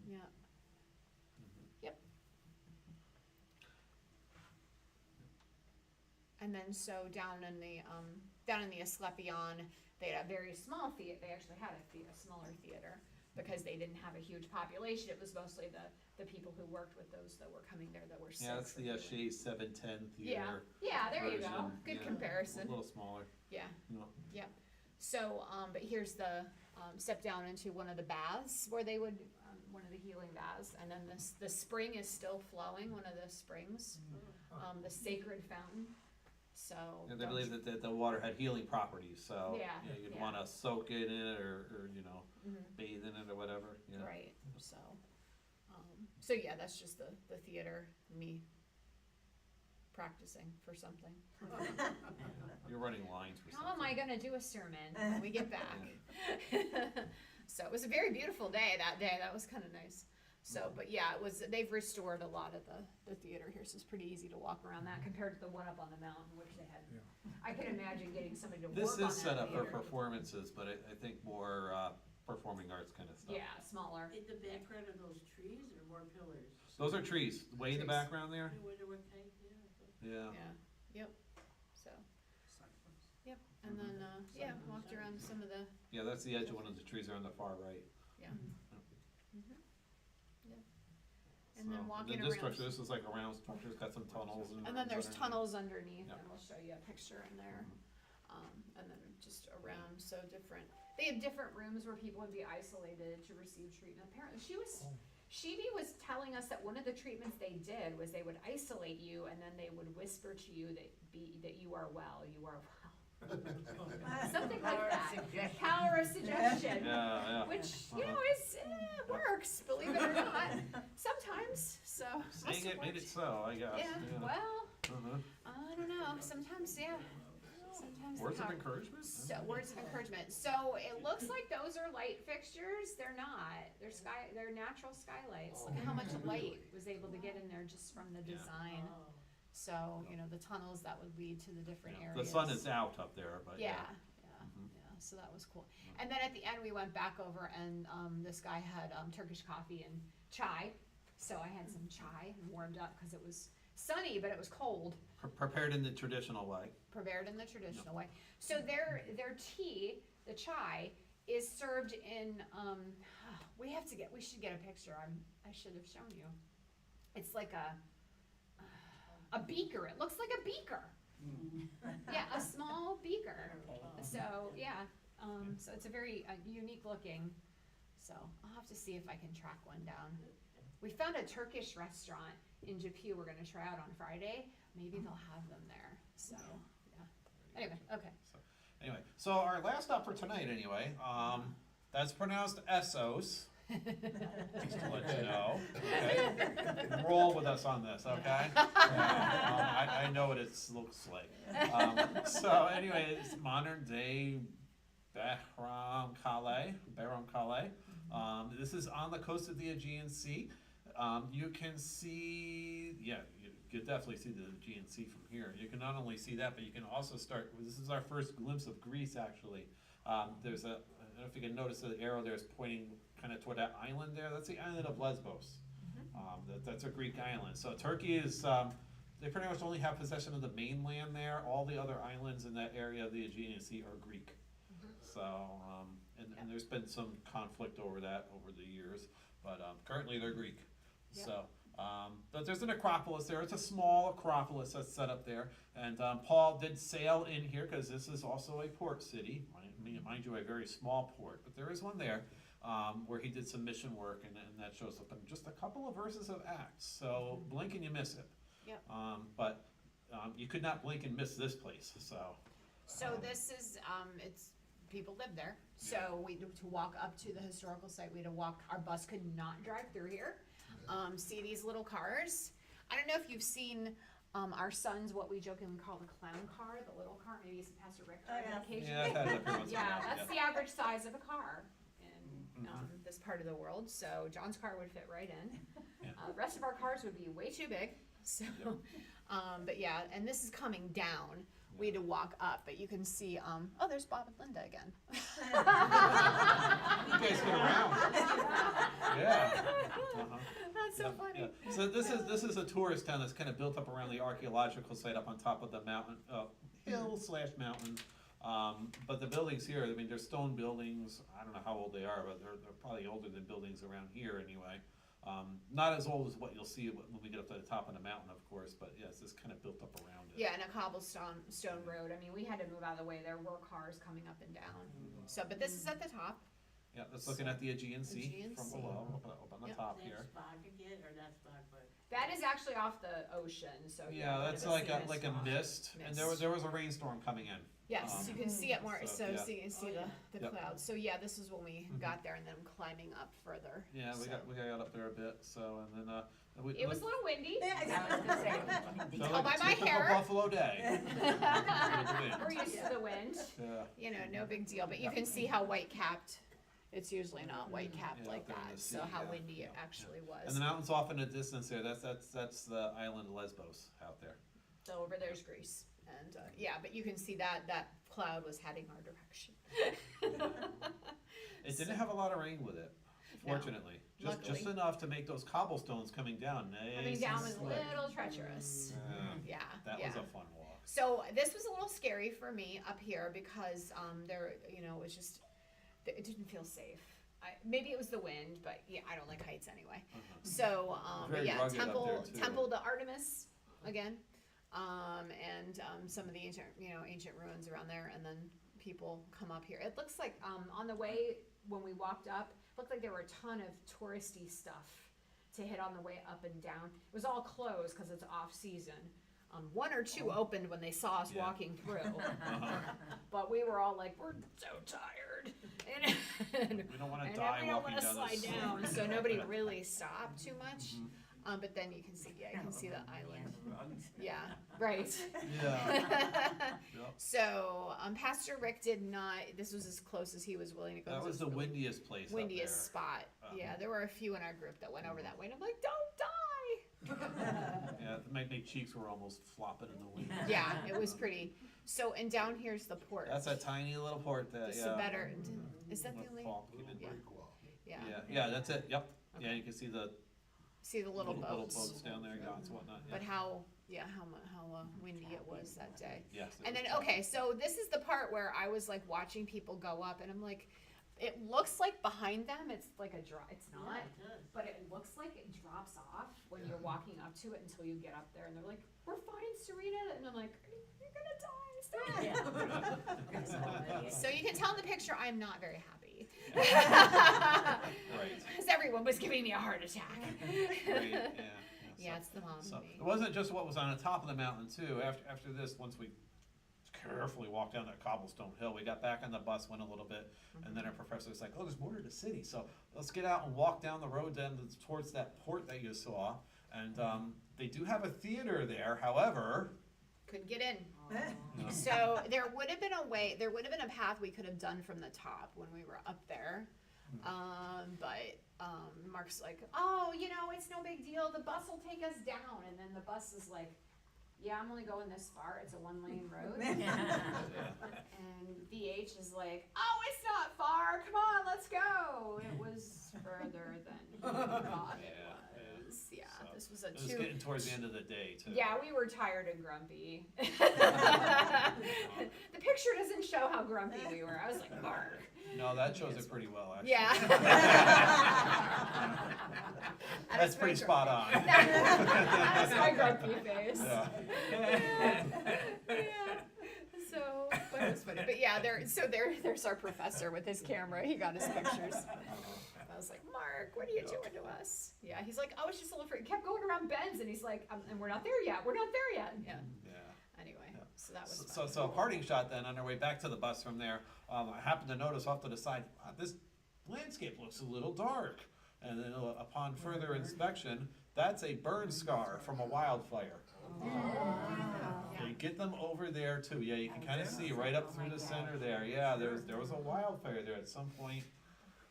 Yeah. Yep. And then so down in the Asclepion, they had a very small theater. They actually had a smaller theater because they didn't have a huge population. It was mostly the people who worked with those that were coming there that were sick. Yeah, that's for the healing. Shays 710 Yeah, theater. yeah, there you go. version. Good Yeah, comparison. A little smaller. Yeah. You know. Yep. So, but here's the step down into one of the baths where they would one of the healing baths, and then the spring is still flowing. One of the springs, the sacred fountain. So. And they believe that the water had healing properties, so Yeah, you'd yeah. want to soak in it or Mhm. bathe in it or whatever. Yeah. Right. So yeah, that's just the theater. Me practicing for something. You're running lines for How something. am I gonna do a sermon when we get back? So it was a very beautiful day that day. That was kind of nice. So, but yeah, they've restored a lot of the theater here, so it's pretty easy to walk around that compared to the one up on the mountain, which they had. I can imagine getting somebody to work on This that is set up for theater. performances, but I think more, performing arts kind of stuff. Yeah, smaller. In the background of those trees or more pillars? Those are trees, way in the Trees. background there, I wonder what type they are. yeah. Yeah, yep, so, yep, and then, yeah, walked around some of the, Yeah, that's the edge of one of the trees there on the far right. yeah. And then So, walking this around. structure, this is like a round structure, it's got some tunnels and. And then there's underneath. tunnels underneath, Yeah. and we'll show you a picture in there. And then just around, so different, they have different rooms where people would be isolated to receive treatment. Apparently, Sheedy was telling us that one of the treatments they did was they would isolate you, and then they would whisper to you that you are well, you are well. Something like that. Power of suggestion. Yeah, yeah. Which, you know, works, believe it or not, sometimes, so. Saying it made it so, I guess. Yeah, well, Uh-huh. I don't know, sometimes, yeah. Sometimes the Words of power- encouragement? So, words of encouragement. So it looks like those are light fixtures. They're not. They're natural skylights. Look at how much light was able to get in there just from the Yeah. design. So, you know, the tunnels that would lead to the different Yeah. areas. The sun is out up there, but Yeah, yeah. yeah, yeah. So that was cool. And then at the end, we went back over and this guy had Turkish coffee and chai. So I had some chai and warmed up because it was sunny, but it was cold. Prepared in the traditional way. Prepared in the traditional way. So their tea, the chai, is served in we should get a picture. I should have shown you. It's like a beaker. It looks like a beaker. Yeah, a small beaker. So yeah, so it's a very unique looking. So I'll have to see if I can track one down. We found a Turkish restaurant in Japan we're gonna try out on Friday. Maybe they'll have them there. So yeah. Anyway, okay. So our last stop for tonight anyway, that's pronounced Essos. Just to let you know, okay? Roll with us on this, okay? I know what it looks like. So anyway, it's modern day Behram Kale. This is on the coast of the Aegean Sea. You can see, you can definitely see the Aegean Sea from here. You can not only see that, but you can also this is our first glimpse of Greece actually. I don't know if you can notice the arrow there is pointing kind of toward that island there. That's the island of Lesbos. That's a Greek island. So Turkey is, they pretty much only have possession of the mainland there. All the other islands in that area of the Aegean Sea are Greek. So, and there's been some conflict over that over the years, but currently they're Greek. So, but there's an acropolis there. It's a small acropolis that's set up there. And Paul did sail in here because this is also a port city. Mind you, a very small port, but there is one there where he did some mission work, and that shows up in just a couple of verses of Acts. So blink and you miss it. Yep. But you could not blink and miss this place. So this is people live there. So to walk up to the historical site, we had to walk. Our bus could not drive through here. See these little cars. I don't know if you've seen our son's what we jokingly call the clown car, the little car. Maybe Pastor Rick drive it occasionally. Yeah, I've had it up here once in a Yeah, while, that's the average size of a car in this part of the world. So John's car would fit right in. The rest of our cars would be way too big. So, but yeah, and this is coming down. We had to walk up, but you can see, there's Bob and Linda again. You guys get around. Yeah. That's so funny. Yeah. So this is a tourist town that's kind of built up around the archaeological site up on top of the mountain, hill/mountain. But the buildings here, I mean, they're stone buildings. I don't know how old they are, but they're probably older than buildings around here anyway. Not as old as what you'll see when we get up to the top of the mountain, of course, but yes, it's kind of built up around it. Yeah, and a cobblestone road. I mean, we had to move out of the way. There were cars coming up and down. So, but this is at the top. Yeah, that's looking at the Aegean Sea Aegean from Sea. below, up on the Yep. top That's here. Spog again, or that's Spog, but. That is actually off the ocean. So Yeah, one of that's the like sea a mist, and there was a rainstorm coming in. Yes, you can see it more. So yeah. you can see the Yep. clouds. So yeah, this is when we got there, and then climbing up further. Yeah, we So. got up there a bit. So and then It was a little windy. Tell by my hair. Buffalo Day. We're used to the wind. Yeah. You know, no big deal. But you can see how white capped It's usually not white capped Yeah, like up there in that, the so sea, how yeah, windy it yeah, actually And was. the mountain's off in the distance there, that's the island of Lesbos out there. So over there's Greece, and, yeah, but you can see that cloud was heading our direction. It didn't have a lot of rain with it, No, fortunately. Just luckily. enough to make those cobblestones coming down nice Coming down and was a slick. little treacherous, Yeah, yeah, that yeah. was a fun walk. So this was a little scary for me up here because there, it was just, it didn't feel safe. Maybe it was the wind, but yeah, I don't like heights anyway. So, but Very yeah, rugged up Temple there, too. Temple to Artemis again, and some of the ancient ruins around there, and then people come up here. It looks like on the way when we walked up, it looked like there were a ton of touristy stuff to hit on the way up and down. It was all closed because it's off season. One or two opened when they saw us Yeah. walking through, but we were all like, we're so tired, and We don't wanna and die we don't walking want to down slide this. down, so nobody really stopped too much. But then you can see the island. Yeah, right. Yeah. So Pastor Rick did not. This was as close as he was willing to go. That This was the really windiest place up windiest there. spot. Yeah, there were a few in our group that went over that way, and I'm like, don't die. Yeah, my cheeks were almost flopping in the wind. Yeah, it was pretty. So, and down here's the port. That's a tiny little port that, This yeah. is better. Is that the With only? fall came in. Yeah. Yeah. Yeah, that's it, yep. Yeah, Okay. you can see the See the little boats. down there, yachts and whatnot, yeah. But how windy it was that day. Yes. it And then, was tough. okay, so this is the part where I was like watching people go up, and I'm like, it looks like behind them it's like a drop. It's not, but it looks like it drops off when you're walking up to it until you get up there, and they're like, "We're fine, Serena," and I'm like, "You're gonna die, stop." So you can tell in the picture I'm not very happy. Right. Because everyone was giving me a heart attack. Right, yeah. Yeah, it's the mom So in me. it wasn't just what was on the top of the mountain too. After this, once we carefully walked down that cobblestone hill, we got back on the bus, went a little bit, and then our professor was like, "Oh, there's more to the city, so let's get out and walk down the road down towards that port that you saw." And they do have a theater there. However, Couldn't get in. you know, So there would have been a path we could have done from the top when we were up there. But Mark's like, "Oh, it's no big deal. The bus will take us down." And then the bus is like, "Yeah, I'm only going this far. It's a 1-lane road." And VH is like, "Oh, it's not far. Come on, let's go." It was further than he thought it was. Yeah, so this was a it was getting towards the end of the day too. Yeah, we were tired and grumpy. The picture doesn't show how grumpy we were. I was like, Mark. No, that shows it pretty well, actually. Yeah. That's pretty spot on. That's my grumpy face. Yeah. Yeah. So, but it was funny. But yeah, there's our professor with his camera. He got his pictures. I was like, Mark, what are you doing to us? Yeah, he's like, "Oh, it's just a little free." He kept going around bends, and he's like, "And we're not there yet. We're not there yet." Yeah. Yeah. Anyway, Yeah. so that was So, fun. so a parting shot then on our way back to the bus from there. I happened to notice off to the side, wow, this landscape looks a little dark. And then upon further inspection, that's a burn scar from a wildfire. They get them over there too. Yeah, you can kind of see right up through the center there. Yeah, there was a wildfire there at some point,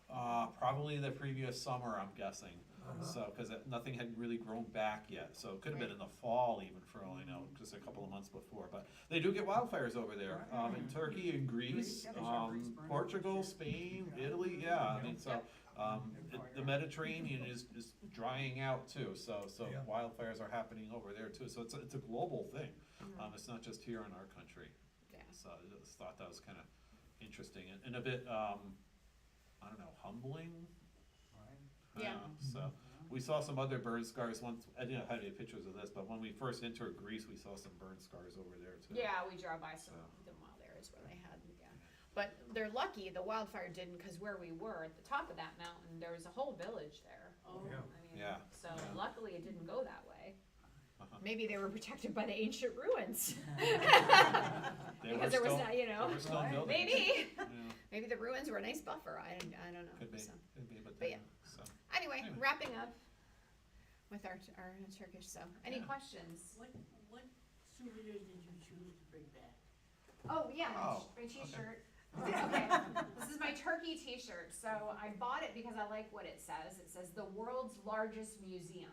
probably the previous summer, I'm guessing. So, because nothing had really grown back yet, so it could have been in the fall even, for all I know, just a couple of months before. But they do get wildfires over there, in Turkey and Greece, Portugal, Spain, Italy. Yeah, I mean, so the Mediterranean is drying out too. So wildfires are happening over there too. So it's a global thing. It's not just here in our country. Yeah. So I just thought that was kind of interesting and a bit, I don't know, humbling. Yeah. So we saw some other burn scars once. I didn't have any pictures of this, but when we first entered Greece, we saw some burn scars over there too. Yeah, we drove by some of the wild areas where they had, yeah. But they're lucky the wildfire didn't, because where we were at the top of that mountain, there was a whole village there. Oh. I mean, Yeah. so luckily it didn't go that way. Uh-huh. Maybe they were protected by the ancient ruins. They Because were there was still- not, There were still buildings. maybe. Yeah, Maybe the ruins were a nice buffer. I don't know. could be, So. but But yeah. so. Anyway, wrapping up with our Turkish. So, any Yeah. questions? What souvenirs did you choose to bring back? Oh yeah, Oh, my T-shirt. Okay, this is my turkey t-shirt. So I bought it because I like what it says. It says the world's largest museum,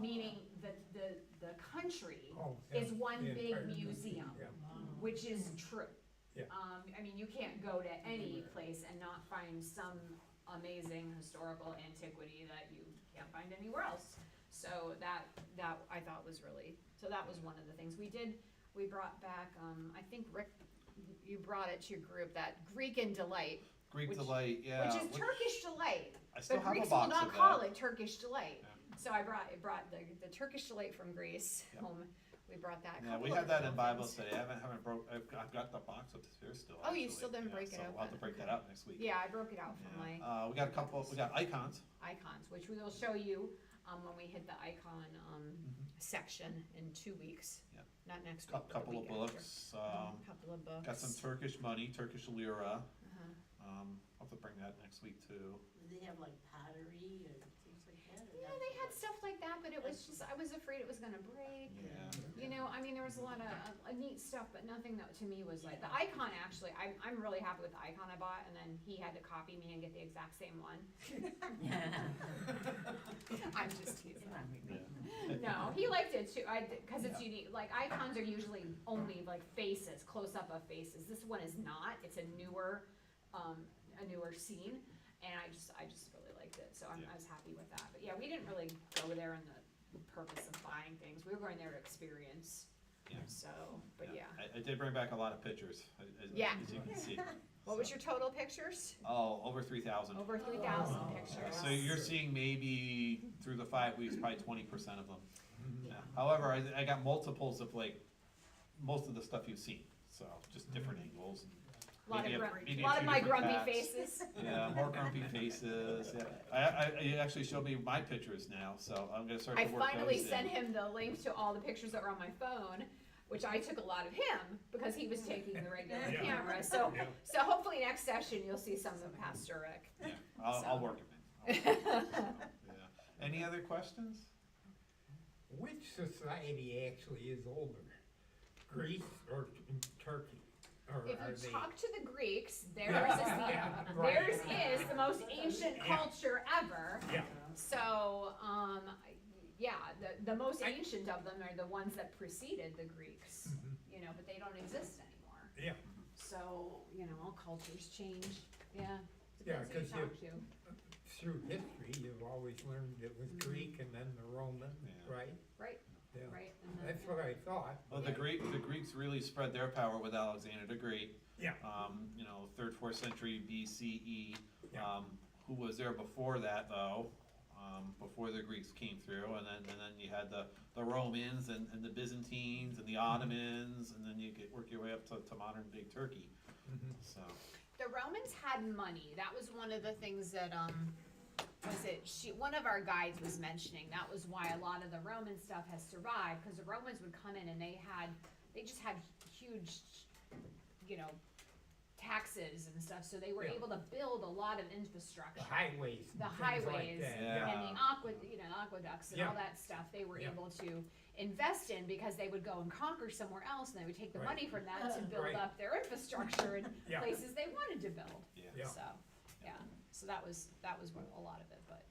meaning the country Oh, yeah, is one the big entire museum, yeah. which is true. Yeah. I mean, you can't go to any place and not find some amazing historical antiquity that you can't find anywhere else. So that I thought was really, so that was one of the things we did. We brought back, I think Rick, you brought it to your group, that Greek and Delight, Greek Which- delight, yeah. which is Turkish Delight. I still But have a Greeks will box not of call that. it Turkish Delight. Yeah. So I brought the Turkish Delight from Greece Yeah. home. We brought that. Yeah, couple we of had that in little Bible things. study. I haven't broke. I've got the box upstairs still. Oh, you actually. still didn't Yeah, break it so we'll have to open. break that out next week. Yeah, I broke it out from my We got a couple. We got icons. icons, which we will show you when we hit the icon section in 2 weeks. Yeah. Not next week. but the Couple of week after. books. Couple of books. Got some Turkish money, Turkish lira. Uh-huh. I'll have to bring that next week too. Do they have like pottery or things like that? or Yeah, not they so had much? stuff like that, but it was just, I was afraid it was gonna break. Yeah. You know, I mean, there was a lot of neat stuff, but nothing that to me was like, the icon actually, I'm really happy with the icon I bought, and then he had to copy me and get the exact same one. I'm just teasing. No, he liked it too, cause it's unique, like icons are usually only like faces, close-up of faces. This one is not, it's a newer scene, and I just really liked it, so I was happy with that. But yeah, we didn't really go there in the purpose of buying things, we were going there to experience. Yeah. So, but yeah. I did bring back a lot of pictures, as Yeah. you can see. What was your total pictures? Oh, over 3,000. Over 3,000 pictures. So you're seeing maybe through the 5 weeks, probably 20% of them. Yeah. However, I got multiples of like most of the stuff you've seen, so just different angles. And A lot maybe of, maybe lot a of few my different grumpy hats. faces. Yeah, more grumpy faces. Yeah, I actually showed me my pictures now, so I'm gonna start to I work finally those in. sent him the link to all the pictures that were on my phone, which I took a lot of him because he was taking the regular Yeah. camera. So, Yeah. so hopefully next session you'll see some of Pastor Rick. Yeah, I'll So. work it in. Yeah. Any other questions? Which society actually is older, Greece or Turkey? Or If are you they? talk to the Greeks, Yeah, right. theirs is the most ancient Yeah. culture ever. Yeah, So, yeah, the most ancient of them are the ones that preceded the Greeks, you know, but they don't exist anymore. yeah, So, you know, all cultures change, yeah. Yeah, Depends who you 'cause you- talk to. through history, you've always learned it was Greek and then the Roman, Yeah. right? Right, Yeah. right. And then- That's what I thought. Well, the Greeks really spread their power with Alexander the Great. Yeah. 3rd, 4th century BCE. Yeah. Who was there before that though? Before the Greeks came through, and then you had the Romans and the Byzantines and the Ottomans, and then you work your way up to modern day Turkey. So The Romans had money. That was one of the things that, one of our guides was mentioning. That was why a lot of the Roman stuff has survived, because the Romans would come in and they just had huge, you know, taxes and stuff, so they were Yeah. able to build a lot of infrastructure. The highways and The things like highways that, Yeah. and the aqueducts and all Yeah. that stuff, they were Yeah. able to invest in because they would go and conquer somewhere else, and they would take the Right. money from that to build Right. up their infrastructure in Yeah. places they wanted to build. yeah. Yeah. So, yeah, so that was what, a lot of it, but.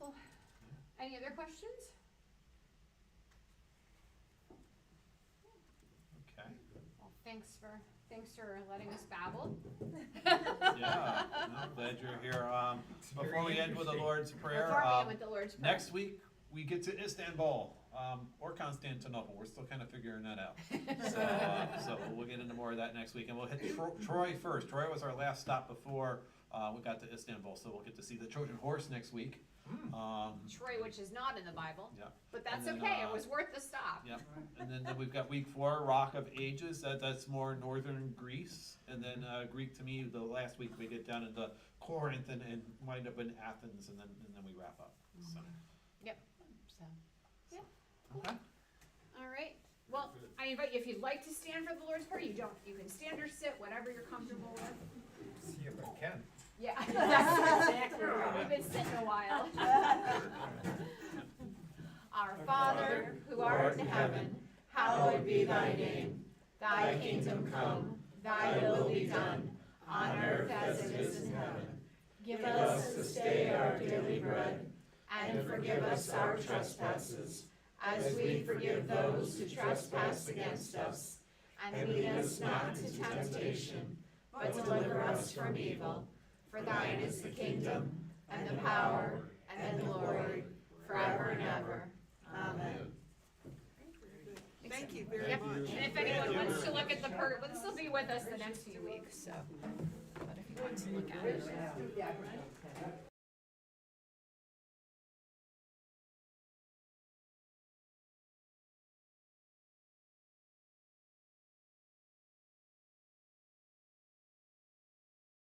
Well, any other questions? Okay. Well, thanks for letting us babble. Yeah. No, glad you're here. Before we end with the Lord's Prayer, Before we end with the Lord's Prayer. next week we get to Istanbul or Constantinople. We're still kind of figuring that out. So we'll get into more of that next week, and we'll hit Troy first. Troy was our last stop before we got to Istanbul, so we'll get to see the Trojan horse next week. Troy, which is not in the Bible, Yeah. but that's And then, okay, it was worth the stop. Yep. And then we've got week 4, Rock of Ages. That's more northern Greece. And then Greek to me, the last week we get down into Corinth and wind up in Athens, and then we wrap up. So. Yep, so, yeah, Okay. all right. Well, I invite you, if you'd like to stand for the Lord's Prayer, you can stand or sit, whatever you're comfortable with. See if I can. Yeah, that's exactly right. We've been sitting a while. Our Father, who art in heaven, hallowed be thy name. Thy kingdom come, Thy will be done, on earth as it is in heaven. Give us this day our daily bread, and forgive us our trespasses, as we forgive those who trespass against us. And lead us not into temptation, but deliver us from evil. For thine is the kingdom, and the power, and the glory, forever and ever. Amen. Thank you very Yep, much. and if anyone wants to look at the this will be with us the next few weeks, so. But if you want to look at it.